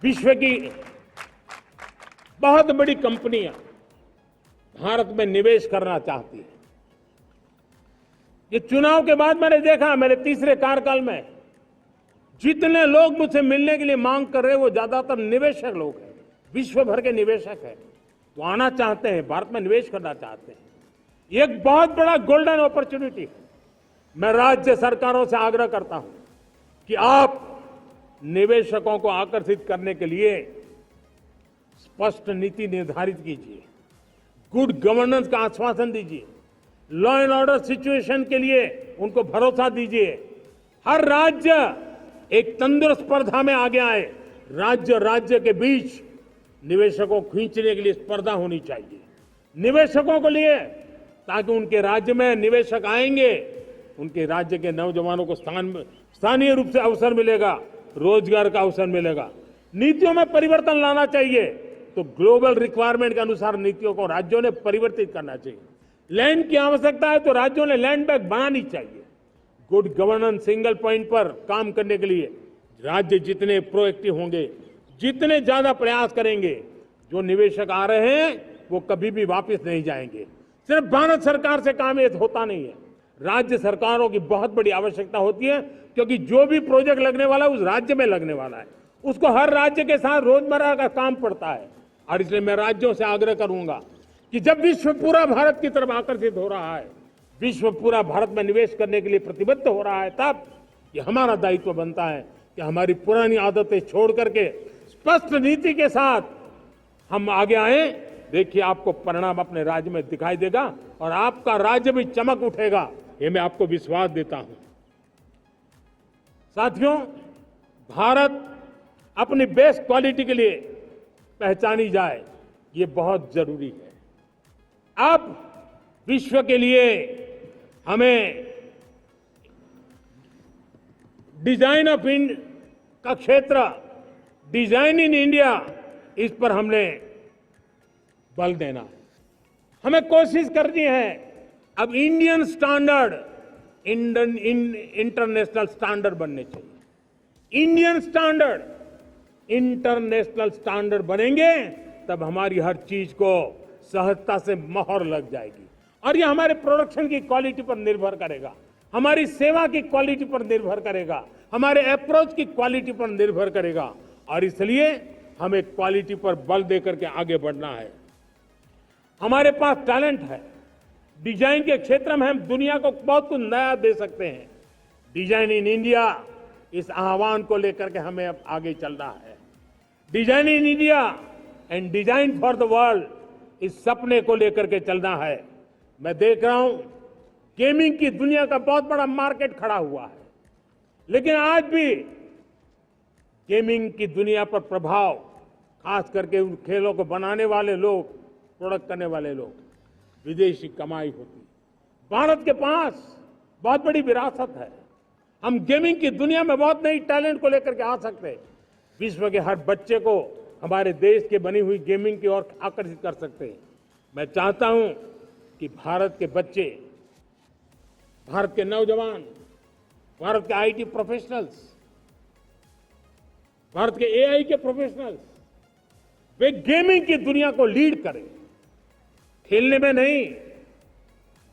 विश्व की बहुत बड़ी कंपनियां भारत में निवेश करना चाहती हैं। ये चुनाव के बाद मैंने देखा, मेरे तीसरे कार्यकाल में जितने लोग मुझसे मिलने के लिए मांग कर रहे हैं वो ज्यादातर निवेशक लोग हैं, विश्व भर के निवेशक हैं। वो आना चाहते हैं, भारत में निवेश करना चाहते हैं। ये एक बहुत बड़ा गोल्डन अपॉर्चुनिटी है। मैं राज्य सरकारों से आग्रह करता हूं कि आप निवेशकों को आकर्षित करने के लिए स्पष्ट नीति निर्धारित कीजिए, गुड गवर्नेंस का आश्वासन दीजिए, लॉ एंड ऑर्डर सिचुएशन के लिए उनको भरोसा दीजिए। हर राज्य एक तंदुरुस्त स्पर्धा में आगे आए। राज्य के बीच निवेशकों को खींचने के लिए स्पर्धा होनी चाहिए, निवेशकों को लिए, ताकि उनके राज्य में निवेशक आएंगे, उनके राज्य के नौजवानों को स्थानीय रूप से अवसर मिलेगा, रोजगार का अवसर मिलेगा। नीतियों में परिवर्तन लाना चाहिए तो ग्लोबल रिक्वायरमेंट के अनुसार नीतियों को राज्यों ने परिवर्तित करना चाहिए। लैंड की आवश्यकता है तो राज्यों ने लैंड बैंक बनानी चाहिए। गुड गवर्नेंस सिंगल पॉइंट पर काम करने के लिए राज्य जितने प्रोएक्टिव होंगे, जितने ज्यादा प्रयास करेंगे, जो निवेशक आ रहे हैं वो कभी भी वापस नहीं जाएंगे। सिर्फ भारत सरकार से काम ये होता नहीं है, राज्य सरकारों की बहुत बड़ी आवश्यकता होती है, क्योंकि जो भी प्रोजेक्ट लगने वाला है उस राज्य में लगने वाला है, उसको हर राज्य के साथ रोजमर्रा का काम पड़ता है। और इसलिए मैं राज्यों से आग्रह करूंगा कि जब विश्व पूरा भारत की तरफ आकर्षित हो रहा है, विश्व पूरा भारत में निवेश करने के लिए प्रतिबद्ध हो रहा है, तब ये हमारा दायित्व बनता है कि हमारी पुरानी आदतें छोड़ करके स्पष्ट नीति के साथ हम आगे आए। देखिए, आपको परिणाम अपने राज्य में दिखाई देगा और आपका राज्य भी चमक उठेगा, ये मैं आपको विश्वास देता हूं। साथियों, भारत अपनी बेस्ट क्वालिटी के लिए पहचानी जाए, ये बहुत जरूरी है। अब विश्व के लिए हमें डिजाइन ऑफ इंडिया का क्षेत्र, डिजाइन इन इंडिया, इस पर हमने बल देना है। हमें कोशिश करनी है अब इंडियन स्टैंडर्ड इंटरनेशनल स्टैंडर्ड बनने चाहिए। इंडियन स्टैंडर्ड इंटरनेशनल स्टैंडर्ड बनेंगे तब हमारी हर चीज को सहजता से मोहर लग जाएगी। और ये हमारे प्रोडक्शन की क्वालिटी पर निर्भर करेगा, हमारी सेवा की क्वालिटी पर निर्भर करेगा, हमारे अप्रोच की क्वालिटी पर निर्भर करेगा। और इसलिए हमें क्वालिटी पर बल देकर के आगे बढ़ना है। हमारे पास टैलेंट है, डिजाइन के क्षेत्र में हम दुनिया को बहुत कुछ नया दे सकते हैं। डिजाइन इन इंडिया, इस आह्वान को लेकर के हमें अब आगे चलना है। Design in India and design for the world, इस सपने को लेकर के चलना है। मैं देख रहा हूं गेमिंग की दुनिया का बहुत बड़ा मार्केट खड़ा हुआ है, लेकिन आज भी गेमिंग की दुनिया पर प्रभाव, खास करके उन खेलों को बनाने वाले लोग, प्रोडक्ट करने वाले लोग, विदेशी कमाई होती। भारत के पास बहुत बड़ी विरासत है, हम गेमिंग की दुनिया में बहुत नई टैलेंट को लेकर के आ सकते हैं। विश्व के हर बच्चे को हमारे देश के बनी हुई गेमिंग की ओर आकर्षित कर सकते हैं। मैं चाहता हूं कि भारत के बच्चे भारत के नौजवान, भारत के आईटी प्रोफेशनल्स, भारत के एआई के प्रोफेशनल्स, वे गेमिंग की दुनिया को लीड करें। खेलने में नहीं,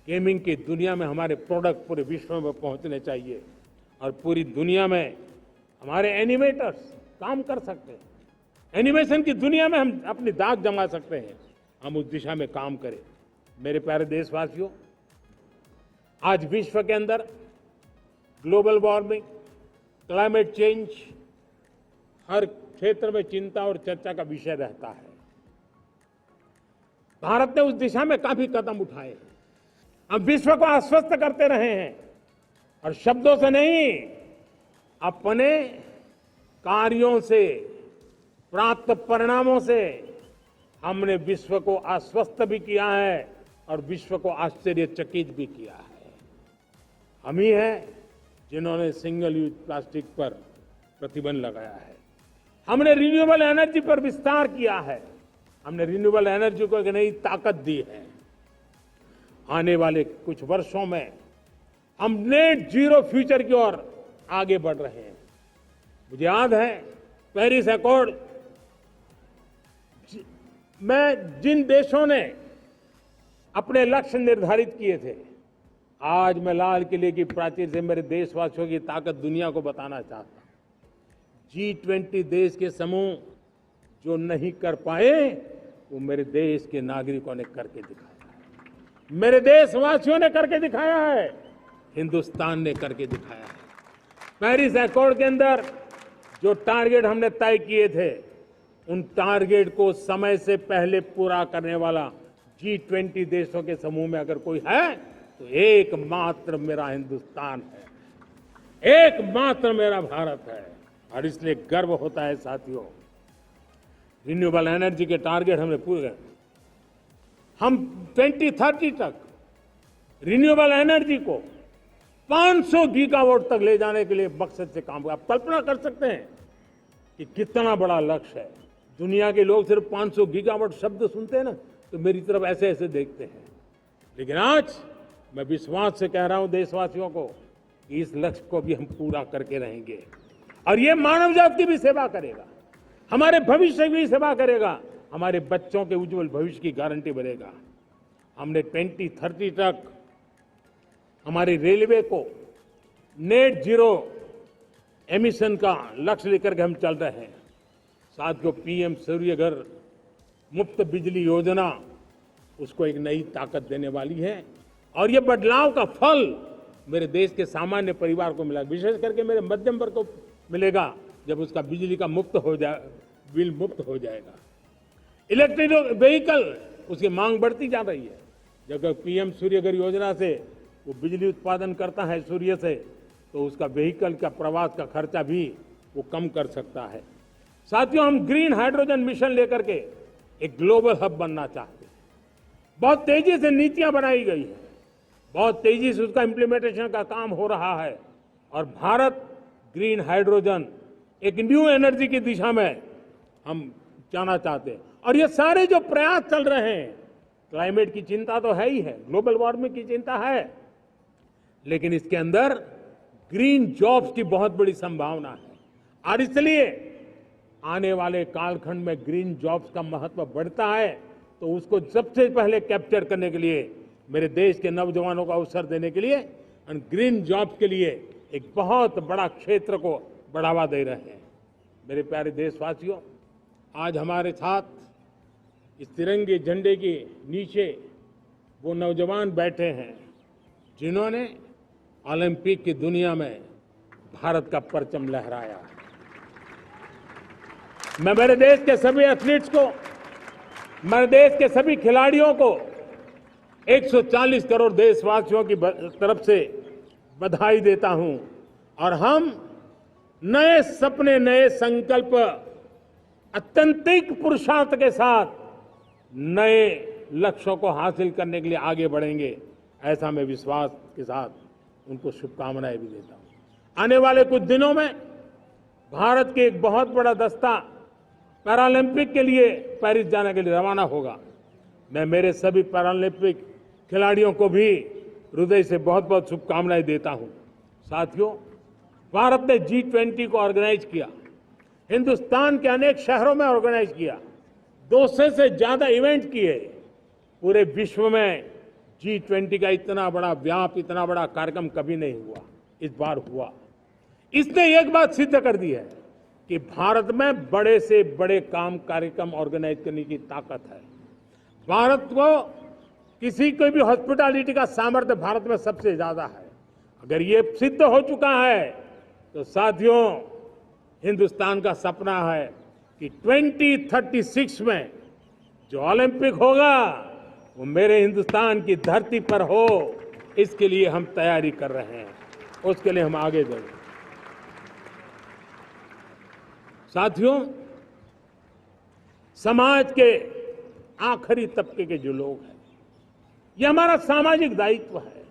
गेमिंग की दुनिया में हमारे प्रोडक्ट पूरे विश्व में पहुंचने चाहिए और पूरी दुनिया में हमारे एनिमेटर्स काम कर सकते हैं। एनिमेशन की दुनिया में हम अपनी दाग जमा सकते हैं। हम उस दिशा में काम करें। मेरे प्यारे देशवासियों, आज विश्व के अंदर ग्लोबल वार्मिंग, क्लाइमेट चेंज हर क्षेत्र में चिंता और चर्चा का विषय रहता है। भारत ने उस दिशा में काफी कदम उठाए हैं। हम विश्व को आश्वस्त करते रहे हैं और शब्दों से नहीं, अपने कार्यों से, प्राप्त परिणामों से हमने विश्व को आश्वस्त भी किया है और विश्व को आश्चर्यचकित भी किया है। हम ही हैं जिन्होंने सिंगल यूज प्लास्टिक पर प्रतिबंध लगाया है। हमने रिन्यूएबल एनर्जी पर विस्तार किया है। हमने रिन्यूएबल एनर्जी को एक नई ताकत दी है। आने वाले कुछ वर्षों में हम नेट जीरो फ्यूचर की ओर आगे बढ़ रहे हैं। मुझे याद है पेरिस एकॉर्ड में जिन देशों ने अपने लक्ष्य निर्धारित किए थे, आज मैं लाल किले की प्राचीर से मेरे देशवासियों की ताकत दुनिया को बताना चाहता हूं। G20 देश के समूह जो नहीं कर पाए, वो मेरे देश के नागरिकों ने करके दिखाया है। मेरे देशवासियों ने करके दिखाया है। हिंदुस्तान ने करके दिखाया है। पेरिस एकॉर्ड के अंदर जो टारगेट हमने तय किए थे, उन टारगेट को समय से पहले पूरा करने वाला G20 देशों के समूह में अगर कोई है तो एकमात्र मेरा हिंदुस्तान है, एकमात्र मेरा भारत है। और इसलिए गर्व होता है साथियों। रिन्यूएबल एनर्जी के टारगेट हमने पूरे, हम 2030 तक रिन्यूएबल एनर्जी को 500 गीगावाट तक ले जाने के लिए मकसद से काम कर। आप कल्पना कर सकते हैं कि कितना बड़ा लक्ष्य है। दुनिया के लोग सिर्फ 500 गीगावाट शब्द सुनते हैं ना, तो मेरी तरफ ऐसे ऐसे देखते हैं। लेकिन आज मैं विश्वास से कह रहा हूं देशवासियों को कि इस लक्ष्य को भी हम पूरा करके रहेंगे और ये मानव जाति की भी सेवा करेगा, हमारे भविष्य की भी सेवा करेगा, हमारे बच्चों के उज्जवल भविष्य की गारंटी बनेगा। हमने 2030 तक हमारी रेलवे को नेट जीरो एमिशन का लक्ष्य लेकर के हम चल रहे हैं। साथियों, पीएम सूर्य घर मुफ्त बिजली योजना उसको एक नई ताकत देने वाली है और ये बदलाव का फल मेरे देश के सामान्य परिवार को मिला, विशेष करके मेरे मध्यम वर्ग को मिलेगा जब उसका बिजली का बिल मुक्त हो जाएगा। इलेक्ट्रिक व्हीकल उसकी मांग बढ़ती जा रही है। जब पीएम सूर्य घर योजना से वो बिजली उत्पादन करता है सूर्य से, तो उसका व्हीकल का प्रवास का खर्चा भी वो कम कर सकता है। साथियों, हम ग्रीन हाइड्रोजन मिशन लेकर के एक ग्लोबल हब बनना चाहते हैं। बहुत तेजी से नीतियां बनाई गई है, बहुत तेजी से उसका इम्प्लीमेंटेशन का काम हो रहा है और भारत ग्रीन हाइड्रोजन एक न्यू एनर्जी की दिशा में हम जाना चाहते हैं। और ये सारे जो प्रयास चल रहे हैं, क्लाइमेट की चिंता तो है ही है, ग्लोबल वार्मिंग की चिंता है, लेकिन इसके अंदर ग्रीन जॉब्स की बहुत बड़ी संभावना है और इसलिए आने वाले कालखंड में ग्रीन जॉब्स का महत्व बढ़ता है। तो उसको सबसे पहले कैप्चर करने के लिए, मेरे देश के नौजवानों को अवसर देने के लिए और ग्रीन जॉब्स के लिए एक बहुत बड़ा क्षेत्र को बढ़ावा दे रहे हैं। मेरे प्यारे देशवासियों, आज हमारे साथ इस तिरंगे झंडे के नीचे वो नौजवान बैठे हैं जिन्होंने ओलंपिक की दुनिया में भारत का परचम लहराया। मैं मेरे देश के सभी एथलीट्स को, मेरे देश के सभी खिलाड़ियों को 140 करोड़ देशवासियों की तरफ से बधाई देता हूं और हम नए सपने, नए संकल्प, अत्यंतिक पुरुषार्थ के साथ नए लक्ष्यों को हासिल करने के लिए आगे बढ़ेंगे। ऐसा मैं विश्वास के साथ उनको शुभकामनाएं भी देता हूं। आने वाले कुछ दिनों में भारत के एक बहुत बड़ा दस्ता पैरालंपिक के लिए पेरिस जाने के लिए रवाना होगा। मैं मेरे सभी पैरालंपिक खिलाड़ियों को भी हृदय से बहुत बहुत शुभकामनाएं देता हूं। साथियों, भारत ने G20 को ऑर्गेनाइज किया, हिंदुस्तान के अनेक शहरों में ऑर्गेनाइज किया, 200 से ज्यादा इवेंट किए। पूरे विश्व में G20 का इतना बड़ा व्याप, इतना बड़ा कार्यक्रम कभी नहीं हुआ, इस बार हुआ। इसने एक बात सिद्ध कर दी है कि भारत में बड़े से बड़े कार्यक्रम ऑर्गेनाइज करने की ताकत है। भारत को किसी कोई भी हॉस्पिटैलिटी का सामर्थ्य भारत में सबसे ज्यादा है। अगर ये सिद्ध हो चुका है तो साथियों, हिंदुस्तान का सपना है कि 2036 में जो ओलंपिक होगा वो मेरे हिंदुस्तान की धरती पर हो। इसके लिए हम तैयारी कर रहे हैं, उसके लिए हम आगे बढ़ें। साथियों, समाज के आखिरी तबके के जो लोग हैं, ये हमारा सामाजिक दायित्व है।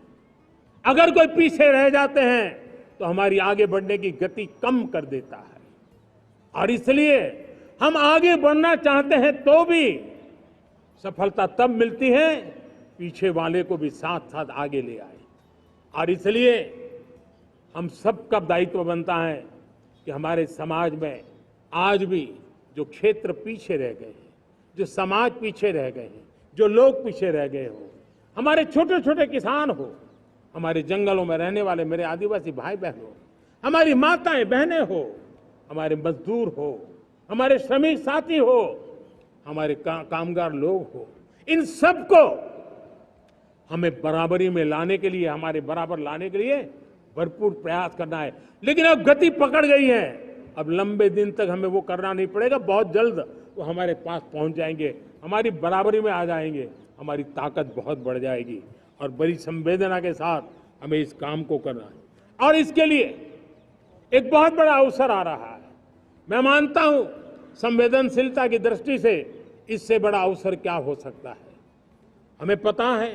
अगर कोई पीछे रह जाते हैं तो हमारी आगे बढ़ने की गति कम कर देता है, और इसलिए हम आगे बढ़ना चाहते हैं तो भी सफलता तब मिलती है पीछे वाले को भी साथ साथ आगे ले आए। और इसलिए हम सबका दायित्व बनता है कि हमारे समाज में आज भी जो क्षेत्र पीछे रह गए हैं, जो समाज पीछे रह गए हैं, जो लोग पीछे रह गए हो, हमारे छोटे छोटे किसान हो, हमारे जंगलों में रहने वाले मेरे आदिवासी भाई बहन हो, हमारी माताएं बहनें हो, हमारे मजदूर हो, हमारे श्रमिक साथी हो, हमारे कामगार लोग हो, इन सबको हमें बराबरी में लाने के लिए, हमारे बराबर लाने के लिए भरपूर प्रयास करना है। लेकिन अब गति पकड़ गई है, अब लंबे दिन तक हमें वो करना नहीं पड़ेगा। बहुत जल्द वो हमारे पास पहुंच जाएंगे, हमारी बराबरी में आ जाएंगे, हमारी ताकत बहुत बढ़ जाएगी और बड़ी संवेदना के साथ हमें इस काम को करना है। और इसके लिए एक बहुत बड़ा अवसर आ रहा है। मैं मानता हूं संवेदनशीलता की दृष्टि से इससे बड़ा अवसर क्या हो सकता है। हमें पता है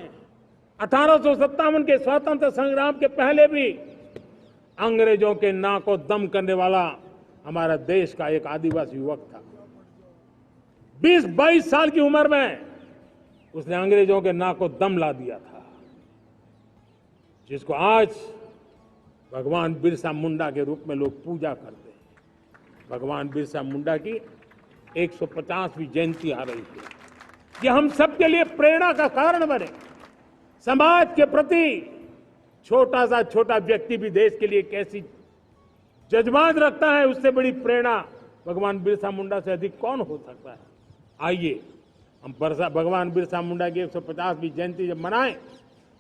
1857 के स्वतंत्र संग्राम के पहले भी अंग्रेजों के नाक को दम करने वाला हमारा देश का एक आदिवासी युवक था। 20-22 साल की उम्र में उसने अंग्रेजों के नाक को दम ला दिया था, जिसको आज भगवान बिरसा मुंडा के रूप में लोग पूजा करते हैं। भगवान बिरसा मुंडा की 150वीं जयंती आ रही है। ये हम सबके लिए प्रेरणा का कारण बने। समाज के प्रति छोटा सा छोटा व्यक्ति भी देश के लिए कैसी जज्बात रखता है, उससे बड़ी प्रेरणा भगवान बिरसा मुंडा से अधिक कौन हो सकता है। आइए हम भगवान बिरसा मुंडा की 150वीं जयंती जब मनाएं,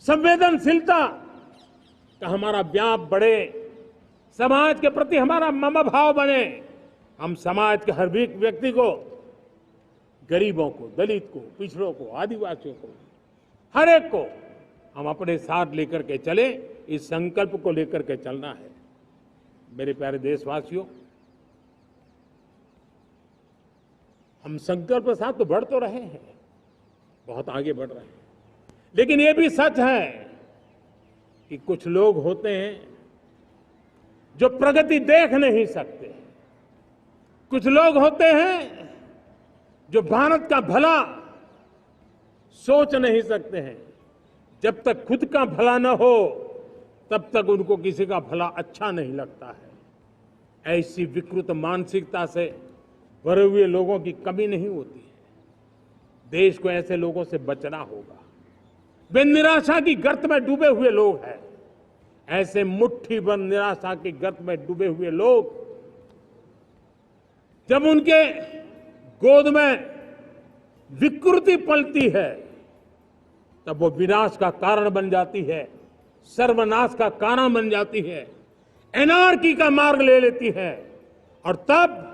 संवेदनशीलता का हमारा व्याप बढ़े, समाज के प्रति हमारा ममभाव बने। हम समाज के हर व्यक्ति को, गरीबों को, दलित को, पिछड़ों को, आदिवासियों को, हर एक को हम अपने साथ लेकर के चले। इस संकल्प को लेकर के चलना है। मेरे प्यारे देशवासियों, हम संकल्प के साथ तो बढ़ तो रहे हैं, बहुत आगे बढ़ रहे हैं, लेकिन ये भी सच है कि कुछ लोग होते हैं जो प्रगति देख नहीं सकते। कुछ लोग होते हैं जो भारत का भला सोच नहीं सकते हैं। जब तक खुद का भला न हो तब तक उनको किसी का भला अच्छा नहीं लगता है। ऐसी विकृत मानसिकता से भरे हुए लोगों की कमी नहीं होती है। देश को ऐसे लोगों से बचना होगा। वे निराशा की गर्त में डूबे हुए लोग हैं। ऐसे मुट्ठी भर निराशा की गर्त में डूबे हुए लोग, जब उनके गोद में विकृति पलती है तब वो विनाश का कारण बन जाती है, सर्वनाश का कारण बन जाती है, एनार्की का मार्ग ले लेती है, और तब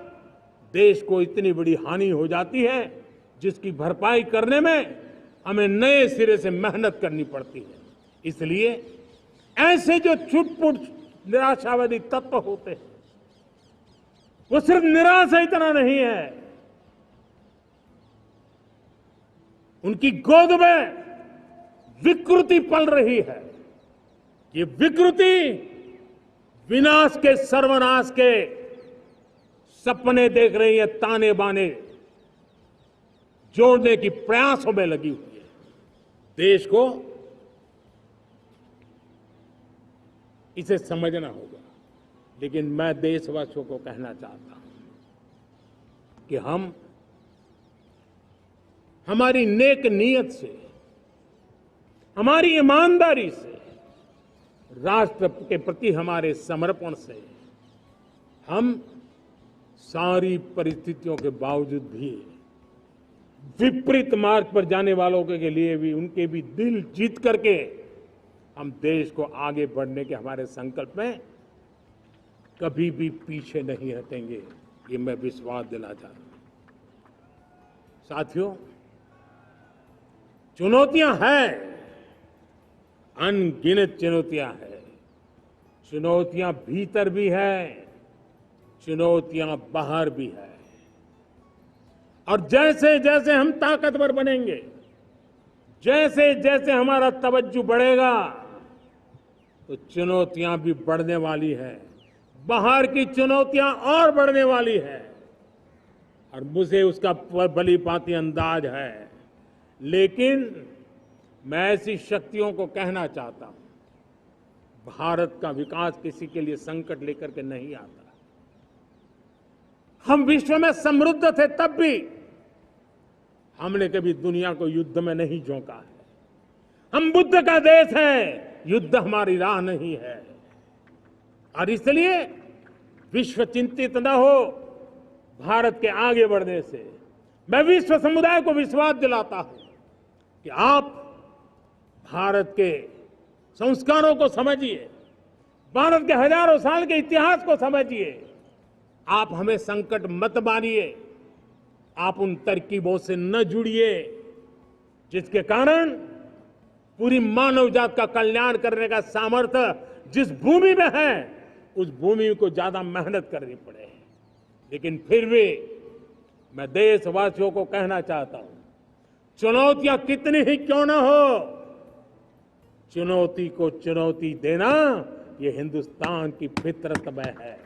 देश को इतनी बड़ी हानि हो जाती है जिसकी भरपाई करने में हमें नए सिरे से मेहनत करनी पड़ती है। इसलिए ऐसे जो छुटपुट निराशावादी तत्व होते हैं, वो सिर्फ निराशा इतना नहीं है, उनकी गोद में विकृति पल रही है। ये विकृति विनाश के, सर्वनाश के सपने देख रही है, ताने बाने जोड़ने की प्रयासों में लगी हुई है। देश को इसे समझना होगा। लेकिन मैं देशवासियों को कहना चाहता हूं कि हम हमारी नेक नीयत से, हमारी ईमानदारी से, राष्ट्र के प्रति हमारे समर्पण से हम सारी परिस्थितियों के बावजूद भी विपरीत मार्ग पर जाने वालों के लिए भी, उनके भी दिल जीत करके हम देश को आगे बढ़ने के हमारे संकल्प में कभी भी पीछे नहीं हटेंगे, ये मैं विश्वास दिला चाहता हूं। साथियों, चुनौतियां हैं, अनगिनत चुनौतियां हैं। चुनौतियां भीतर भी है, चुनौतियां बाहर भी है। और जैसे जैसे हम ताकतवर बनेंगे, जैसे जैसे हमारा तवज्जो बढ़ेगा, तो चुनौतियां भी बढ़ने वाली है, बाहर की चुनौतियां और बढ़ने वाली है। और मुझे उसका भली भांति अंदाज है। लेकिन मैं ऐसी शक्तियों को कहना चाहता हूं, भारत का विकास किसी के लिए संकट लेकर के नहीं आता। हम विश्व में समृद्ध थे, तब भी हमने कभी दुनिया को युद्ध में नहीं झोंका है। हम बुद्ध का देश है, युद्ध हमारी राह नहीं है। और इसलिए विश्व चिंतित न हो भारत के आगे बढ़ने से। मैं विश्व समुदाय को विश्वास दिलाता हूं कि आप भारत के संस्कारों को समझिए, भारत के हजारों साल के इतिहास को समझिए। आप हमें संकट मत मानिए, आप उन तरकीबों से न जुड़िए जिसके कारण पूरी मानव जात का कल्याण करने का सामर्थ्य जिस भूमि में है, उस भूमि को ज्यादा मेहनत करनी पड़े। लेकिन फिर भी मैं देशवासियों को कहना चाहता हूं, चुनौतियां कितनी ही क्यों ना हो, चुनौती को चुनौती देना ये हिंदुस्तान की फितरत में है।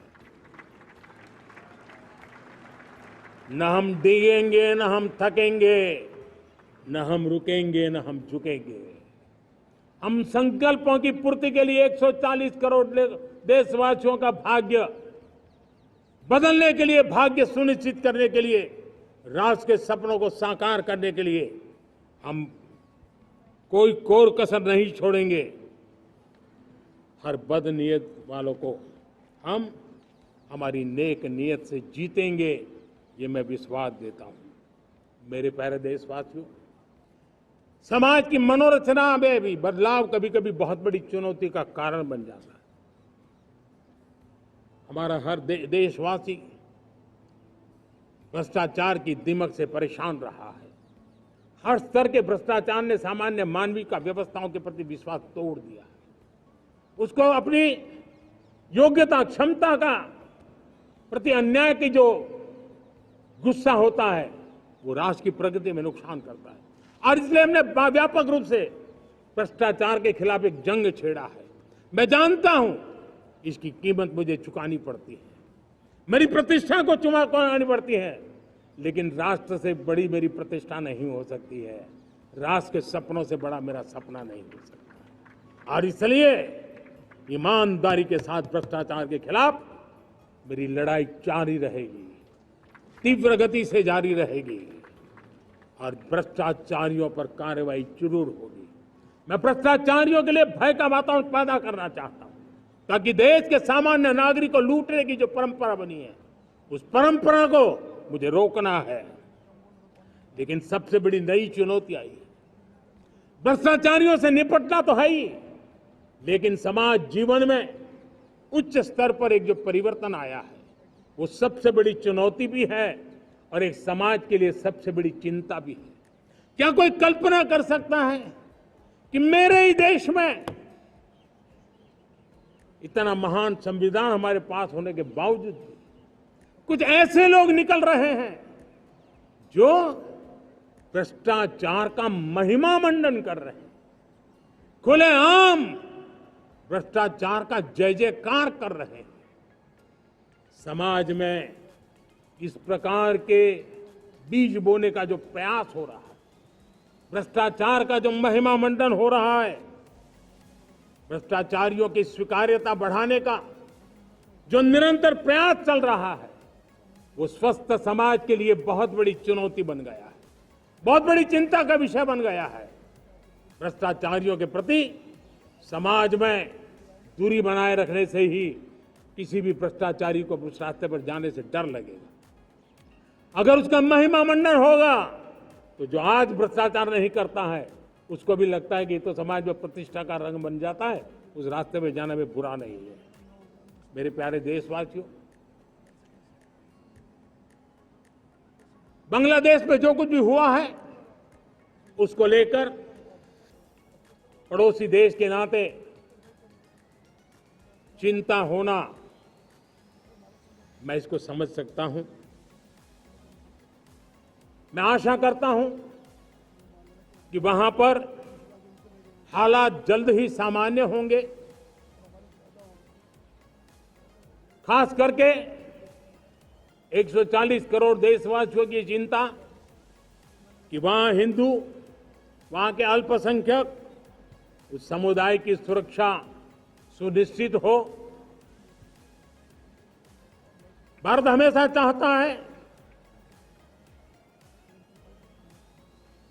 न हम डिगेंगे, न हम थकेंगे, न हम रुकेंगे, न हम झुकेंगे। हम संकल्पों की पूर्ति के लिए 140 करोड़ देशवासियों का भाग्य बदलने के लिए, भाग्य सुनिश्चित करने के लिए, राष्ट्र के सपनों को साकार करने के लिए हम कोई कोर कसर नहीं छोड़ेंगे। हर बदनीयत वालों को हम हमारी नेक नीयत से जीतेंगे, ये मैं विश्वास देता हूं। मेरे प्यारे देशवासियों, समाज की मनोरचना में भी बदलाव कभी कभी बहुत बड़ी चुनौती का कारण बन जाता है। हमारा हर देशवासी भ्रष्टाचार की दिमक से परेशान रहा है। हर स्तर के भ्रष्टाचार ने सामान्य मानवीय का व्यवस्थाओं के प्रति विश्वास तोड़ दिया है। उसको अपनी योग्यता, क्षमता का प्रति अन्याय की जो गुस्सा होता है, वो राष्ट्र की प्रगति में नुकसान करता है। और इसलिए हमने व्यापक रूप से भ्रष्टाचार के खिलाफ एक जंग छेड़ा है। मैं जानता हूं इसकी कीमत मुझे चुकानी पड़ती है, मेरी प्रतिष्ठा को चुकानी पड़ती है, लेकिन राष्ट्र से बड़ी मेरी प्रतिष्ठा नहीं हो सकती है, राष्ट्र के सपनों से बड़ा मेरा सपना नहीं हो सकता। और इसलिए ईमानदारी के साथ भ्रष्टाचार के खिलाफ मेरी लड़ाई जारी रहेगी, तीव्र गति से जारी रहेगी और भ्रष्टाचारियों पर कार्रवाई जरूर होगी। मैं भ्रष्टाचारियों के लिए भय का वातावरण पैदा करना चाहता हूं, ताकि देश के सामान्य नागरिक को लूटने की जो परंपरा बनी है, उस परंपरा को मुझे रोकना है। लेकिन सबसे बड़ी नई चुनौती आई, भ्रष्टाचारियों से निपटना तो है ही, लेकिन समाज जीवन में उच्च स्तर पर एक जो परिवर्तन आया है, वो सबसे बड़ी चुनौती भी है और एक समाज के लिए सबसे बड़ी चिंता भी है। क्या कोई कल्पना कर सकता है कि मेरे ही देश में इतना महान संविधान हमारे पास होने के बावजूद भी कुछ ऐसे लोग निकल रहे हैं जो भ्रष्टाचार का महिमा मंडन कर रहे हैं, खुलेआम भ्रष्टाचार का जय जयकार कर रहे हैं। समाज में इस प्रकार के बीज बोने का जो प्रयास हो रहा है, भ्रष्टाचार का जो महिमा मंडन हो रहा है, भ्रष्टाचारियों की स्वीकार्यता बढ़ाने का जो निरंतर प्रयास चल रहा है, वो स्वस्थ समाज के लिए बहुत बड़ी चुनौती बन गया है, बहुत बड़ी चिंता का विषय बन गया है। भ्रष्टाचारियों के प्रति समाज में दूरी बनाए रखने से ही किसी भी भ्रष्टाचारी को उस रास्ते पर जाने से डर लगेगा। अगर उसका महिमा मंडन होगा तो जो आज भ्रष्टाचार नहीं करता है उसको भी लगता है कि ये तो समाज में प्रतिष्ठा का रंग बन जाता है, उस रास्ते में जाने में बुरा नहीं है। मेरे प्यारे देशवासियों, बांग्लादेश में जो कुछ भी हुआ है उसको लेकर पड़ोसी देश के नाते चिंता होना, मैं इसको समझ सकता हूं। मैं आशा करता हूं कि वहां पर हालात जल्द ही सामान्य होंगे। खास करके 140 करोड़ देशवासियों की चिंता कि वहां हिंदू, वहां के अल्पसंख्यक, उस समुदाय की सुरक्षा सुनिश्चित हो। भारत हमेशा चाहता है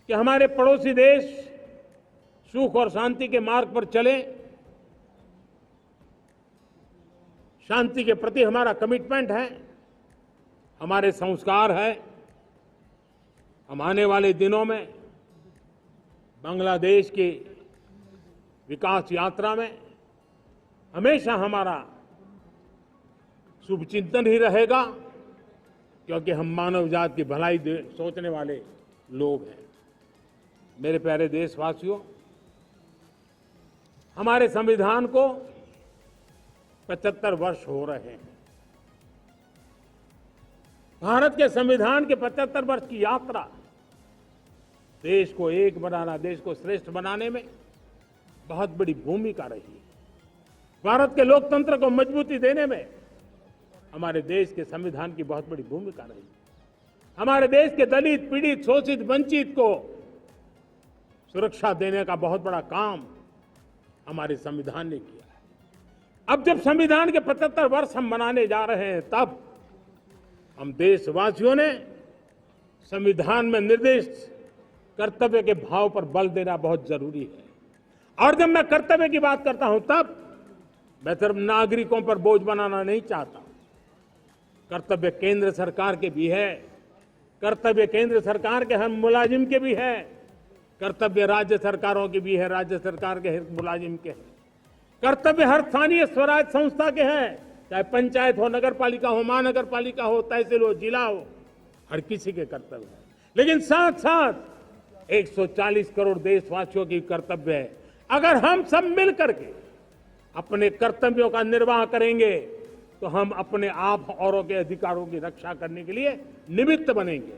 कि हमारे पड़ोसी देश सुख और शांति के मार्ग पर चले। शांति के प्रति हमारा कमिटमेंट है, हमारे संस्कार है। हम आने वाले दिनों में बांग्लादेश की विकास यात्रा में हमेशा हमारा शुभचिंतन ही रहेगा, क्योंकि हम मानव जाति की भलाई सोचने वाले लोग हैं। मेरे प्यारे देशवासियों, हमारे संविधान को 75 वर्ष हो रहे हैं। भारत के संविधान के 75 वर्ष की यात्रा देश को एक बनाना, देश को श्रेष्ठ बनाने में बहुत बड़ी भूमिका रही है। भारत के लोकतंत्र को मजबूती देने में हमारे देश के संविधान की बहुत बड़ी भूमिका रही। हमारे देश के दलित, पीड़ित, शोषित, वंचित को सुरक्षा देने का बहुत बड़ा काम हमारे संविधान ने किया है। अब जब संविधान के 75 वर्ष हम मनाने जा रहे हैं, तब हम देशवासियों ने संविधान में निर्दिष्ट कर्तव्य के भाव पर बल देना बहुत जरूरी है। और जब मैं कर्तव्य की बात करता हूं, तब मैं सिर्फ नागरिकों पर बोझ बनाना नहीं चाहता। कर्तव्य केंद्र सरकार के भी है, कर्तव्य केंद्र सरकार के हर मुलाजिम के भी है, कर्तव्य राज्य सरकारों के भी है, राज्य सरकार के हर मुलाजिम के हैं, कर्तव्य हर स्थानीय स्वराज संस्था के हैं, चाहे पंचायत हो, नगर पालिका हो, महानगर पालिका हो, तहसील हो, जिला हो, हर किसी के कर्तव्य है। लेकिन साथ साथ 140 करोड़ देशवासियों की कर्तव्य है। अगर हम सब मिल करके अपने कर्तव्यों का निर्वाह करेंगे तो हम अपने आप औरों के अधिकारों की रक्षा करने के लिए निमित्त बनेंगे।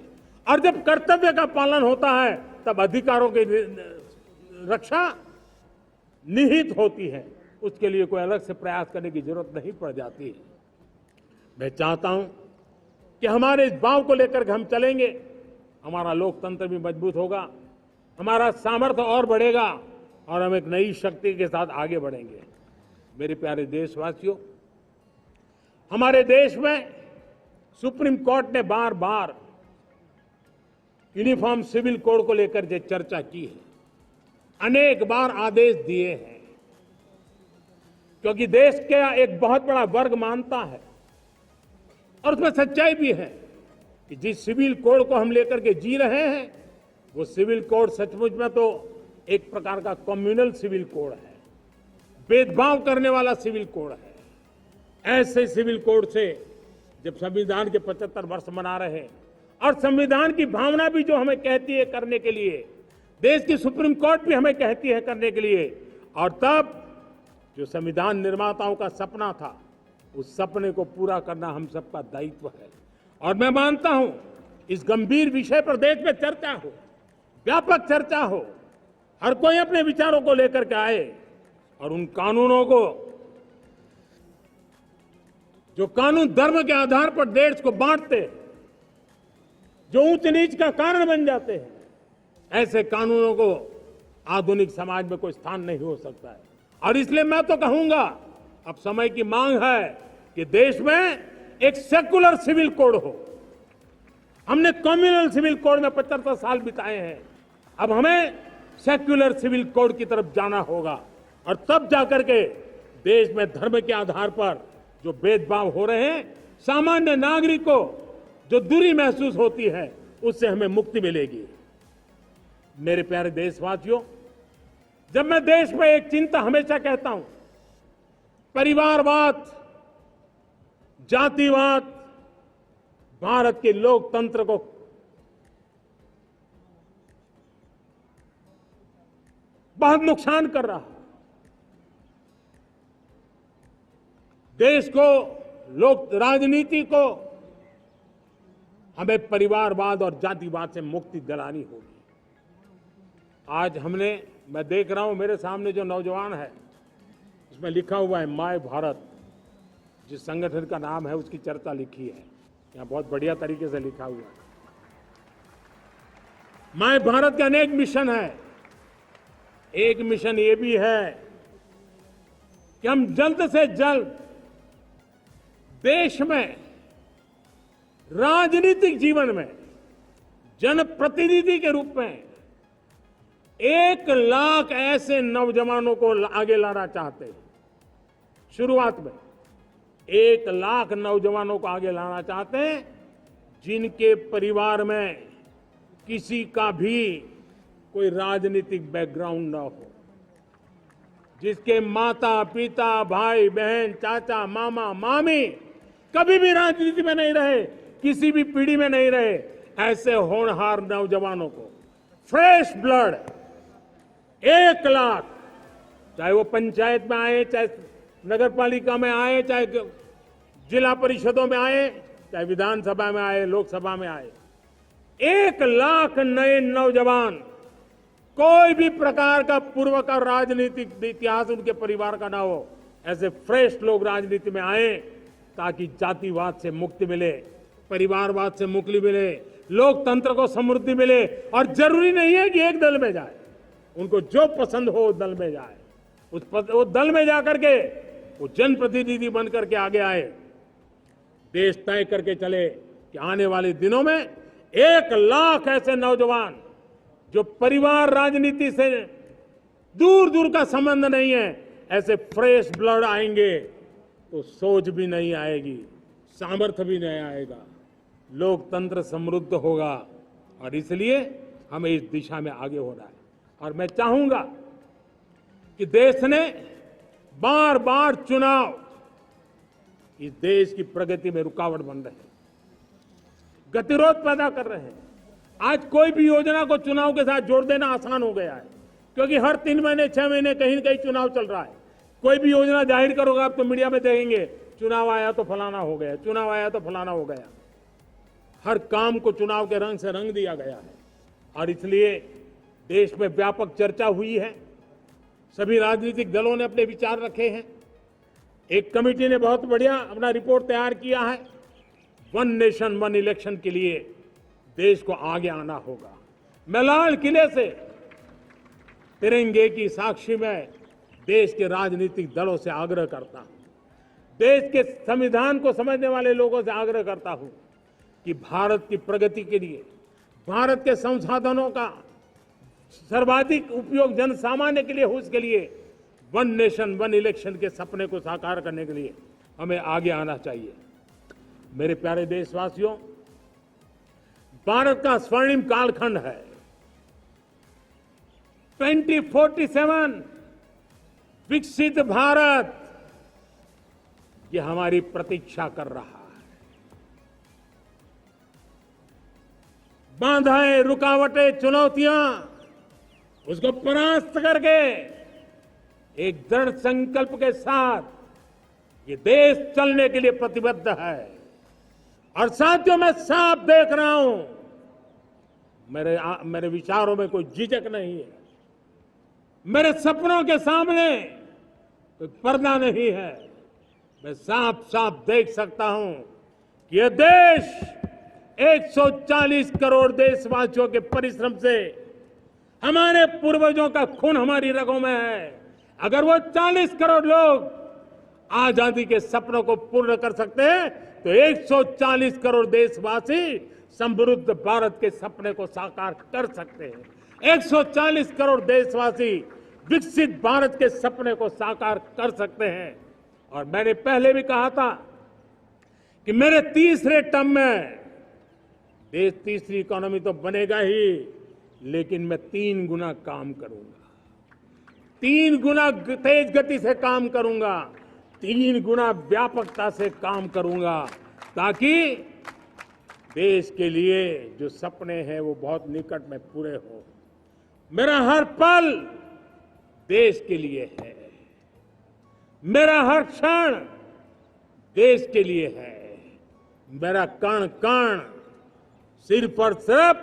और जब कर्तव्य का पालन होता है तब अधिकारों की रक्षा निहित होती है, उसके लिए कोई अलग से प्रयास करने की जरूरत नहीं पड़ जाती है। मैं चाहता हूं कि हमारे इस भाव को लेकर के हम चलेंगे, हमारा लोकतंत्र भी मजबूत होगा, हमारा सामर्थ्य और बढ़ेगा और हम एक नई शक्ति के साथ आगे बढ़ेंगे। मेरे प्यारे देशवासियों, हमारे देश में सुप्रीम कोर्ट ने बार बार यूनिफॉर्म सिविल कोड को लेकर जो चर्चा की है, अनेक बार आदेश दिए हैं, क्योंकि देश का एक बहुत बड़ा वर्ग मानता है और उसमें सच्चाई भी है कि जिस सिविल कोड को हम लेकर के जी रहे हैं, वो सिविल कोड सचमुच में तो एक प्रकार का कम्युनल सिविल कोड है, भेदभाव करने वाला सिविल कोड है। ऐसे सिविल कोड से जब संविधान के 75 वर्ष मना रहे हैं और संविधान की भावना भी जो हमें कहती है करने के लिए, देश की सुप्रीम कोर्ट भी हमें कहती है करने के लिए, और तब जो संविधान निर्माताओं का सपना था, उस सपने को पूरा करना हम सबका दायित्व है। और मैं मानता हूं इस गंभीर विषय पर देश में चर्चा हो, व्यापक चर्चा हो, हर कोई अपने विचारों को लेकर के आए और उन कानूनों को, जो कानून धर्म के आधार पर देश को बांटते, जो ऊंच नीच का कारण बन जाते हैं, ऐसे कानूनों को आधुनिक समाज में कोई स्थान नहीं हो सकता है। और इसलिए मैं तो कहूंगा, अब समय की मांग है कि देश में एक सेकुलर सिविल कोड हो। हमने कम्युनल सिविल कोड में 75 साल बिताए हैं, अब हमें सेक्युलर सिविल कोड की तरफ जाना होगा और तब जाकर के देश में धर्म के आधार पर जो भेदभाव हो रहे हैं, सामान्य नागरिक को जो दूरी महसूस होती है, उससे हमें मुक्ति मिलेगी। मेरे प्यारे देशवासियों, जब मैं देश में एक चिंता हमेशा कहता हूं, परिवारवाद, जातिवाद भारत के लोकतंत्र को बहुत नुकसान कर रहा है। देश को, लोक राजनीति को हमें परिवारवाद और जातिवाद से मुक्ति दिलानी होगी। आज मैं देख रहा हूं मेरे सामने जो नौजवान है, उसमें लिखा हुआ है माय भारत, जिस संगठन का नाम है उसकी चर्चा लिखी है, यहाँ बहुत बढ़िया तरीके से लिखा हुआ है। माय भारत के अनेक मिशन है। एक मिशन ये भी है कि हम जल्द से जल्द देश में राजनीतिक जीवन में जनप्रतिनिधि के रूप में 1 लाख ऐसे नौजवानों को आगे लाना चाहते हैं। शुरुआत में 1 लाख नौजवानों को आगे लाना चाहते हैं, जिनके परिवार में किसी का भी कोई राजनीतिक बैकग्राउंड न हो, जिसके माता पिता भाई बहन चाचा मामा मामी कभी भी राजनीति में नहीं रहे, किसी भी पीढ़ी में नहीं रहे, ऐसे होनहार नौजवानों को फ्रेश ब्लड 1 लाख, चाहे वो पंचायत में आए, चाहे नगर पालिका में आए, चाहे जिला परिषदों में आए, चाहे विधानसभा में आए, लोकसभा में आए, 1 लाख नए नौजवान, कोई भी प्रकार का पूर्व का राजनीतिक इतिहास उनके परिवार का ना हो, ऐसे फ्रेश लोग राजनीति में आए ताकि जातिवाद से मुक्ति मिले, परिवारवाद से मुक्ति मिले, लोकतंत्र को समृद्धि मिले। और जरूरी नहीं है कि एक दल में जाए, उनको जो पसंद हो दल में जाए, वो दल में जाकर के वो जनप्रतिनिधि बनकर के आगे आए। देश तय करके चले कि आने वाले दिनों में 1 लाख ऐसे नौजवान जो परिवार राजनीति से दूर दूर का संबंध नहीं है, ऐसे फ्रेश ब्लड आएंगे तो सोच भी नहीं आएगी, सामर्थ्य भी नहीं आएगा, लोकतंत्र समृद्ध होगा। और इसलिए हमें इस दिशा में आगे होना है। और मैं चाहूंगा कि देश ने बार बार चुनाव इस देश की प्रगति में रुकावट बन रहे हैं, गतिरोध पैदा कर रहे हैं। आज कोई भी योजना को चुनाव के साथ जोड़ देना आसान हो गया है, क्योंकि हर 3 महीने 6 महीने कहीं न कहीं चुनाव चल रहा है। कोई भी योजना जाहिर करोगे आप तो मीडिया में देखेंगे, चुनाव आया तो फलाना हो गया, चुनाव आया तो फलाना हो गया। हर काम को चुनाव के रंग से रंग दिया गया है। और इसलिए देश में व्यापक चर्चा हुई है, सभी राजनीतिक दलों ने अपने विचार रखे हैं। एक कमेटी ने बहुत बढ़िया अपना रिपोर्ट तैयार किया है। 1 नेशन 1 इलेक्शन के लिए देश को आगे आना होगा। मैं लाल किले से तिरंगे की साक्षी में देश के राजनीतिक दलों से आग्रह करता हूं, देश के संविधान को समझने वाले लोगों से आग्रह करता हूं कि भारत की प्रगति के लिए, भारत के संसाधनों का सर्वाधिक उपयोग जन सामान्य के लिए हो, उसके लिए 1 नेशन 1 इलेक्शन के सपने को साकार करने के लिए हमें आगे आना चाहिए। मेरे प्यारे देशवासियों, भारत का स्वर्णिम कालखंड है। 2047 विकसित भारत, ये हमारी प्रतीक्षा कर रहा है। बाधाएं, रुकावटें, चुनौतियां, उसको परास्त करके एक दृढ़ संकल्प के साथ ये देश चलने के लिए प्रतिबद्ध है। और साथियों, मैं साफ देख रहा हूं, मेरे विचारों में कोई झिझक नहीं है, मेरे सपनों के सामने कोई पर्दा नहीं है। मैं साफ साफ देख सकता हूं कि यह देश 140 करोड़ देशवासियों के परिश्रम से, हमारे पूर्वजों का खून हमारी रगों में है, अगर वो 40 करोड़ लोग आजादी के सपनों को पूर्ण कर सकते हैं तो 140 करोड़ देशवासी समृद्ध भारत के सपने को साकार कर सकते हैं। 140 करोड़ देशवासी विकसित भारत के सपने को साकार कर सकते हैं। और मैंने पहले भी कहा था कि मेरे तीसरे टर्म में देश तीसरी इकोनॉमी तो बनेगा ही, लेकिन मैं 3 गुना काम करूंगा, 3 गुना तेज गति से काम करूंगा, 3 गुना व्यापकता से काम करूंगा, ताकि देश के लिए जो सपने हैं वो बहुत निकट में पूरे हो। मेरा हर पल देश के लिए है, मेरा हर क्षण देश के लिए है, मेरा कण कण सिर्फ और सिर्फ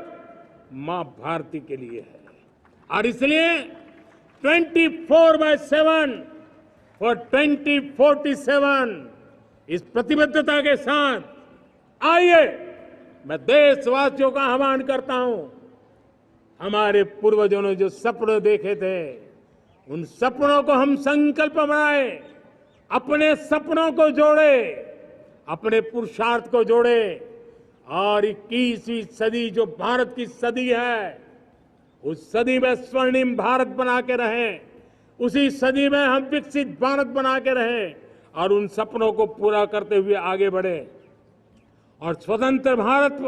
मां भारती के लिए है। और इसलिए 24/7 और 2047 इस प्रतिबद्धता के साथ आइए मैं देशवासियों का आह्वान करता हूं। हमारे पूर्वजों ने जो सपने देखे थे उन सपनों को हम संकल्प बनाए, अपने सपनों को जोड़े, अपने पुरुषार्थ को जोड़े और 21वीं सदी जो भारत की सदी है उस सदी में स्वर्णिम भारत बना के रहें, उसी सदी में हम विकसित भारत बना के रहें और उन सपनों को पूरा करते हुए आगे बढ़े। और स्वतंत्र भारत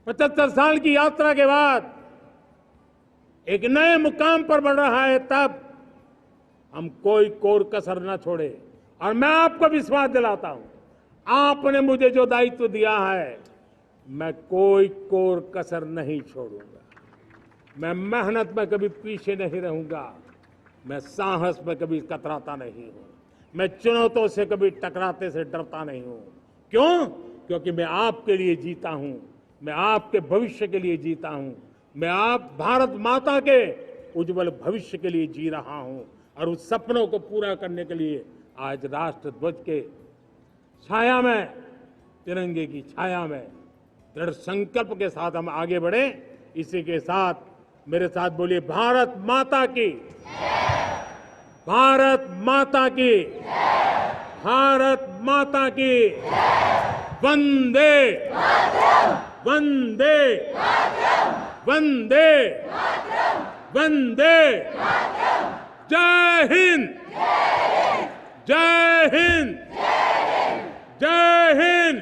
75 साल की यात्रा के बाद एक नए मुकाम पर बढ़ रहा है, तब हम कोई कोर कसर न छोड़े। और मैं आपको विश्वास दिलाता हूं, आपने मुझे जो दायित्व दिया है मैं कोई कोर कसर नहीं छोड़ूंगा। मैं मेहनत में कभी पीछे नहीं रहूंगा, मैं साहस में कभी कतराता नहीं हूं, मैं चुनौतियों से कभी टकराते से डरता नहीं हूं। क्यों? क्योंकि मैं आपके लिए जीता हूं, मैं आपके भविष्य के लिए जीता हूं, मैं आप भारत माता के उज्जवल भविष्य के लिए जी रहा हूं। और उस सपनों को पूरा करने के लिए आज राष्ट्र ध्वज के छाया में, तिरंगे की छाया में दृढ़ संकल्प के साथ हम आगे बढ़े। इसी के साथ मेरे साथ बोलिए, भारत माता की, भारत माता की, भारत माता की, वंदे वंदे वंदे वंदे। जय हिंद, जय हिंद, जय हिंद।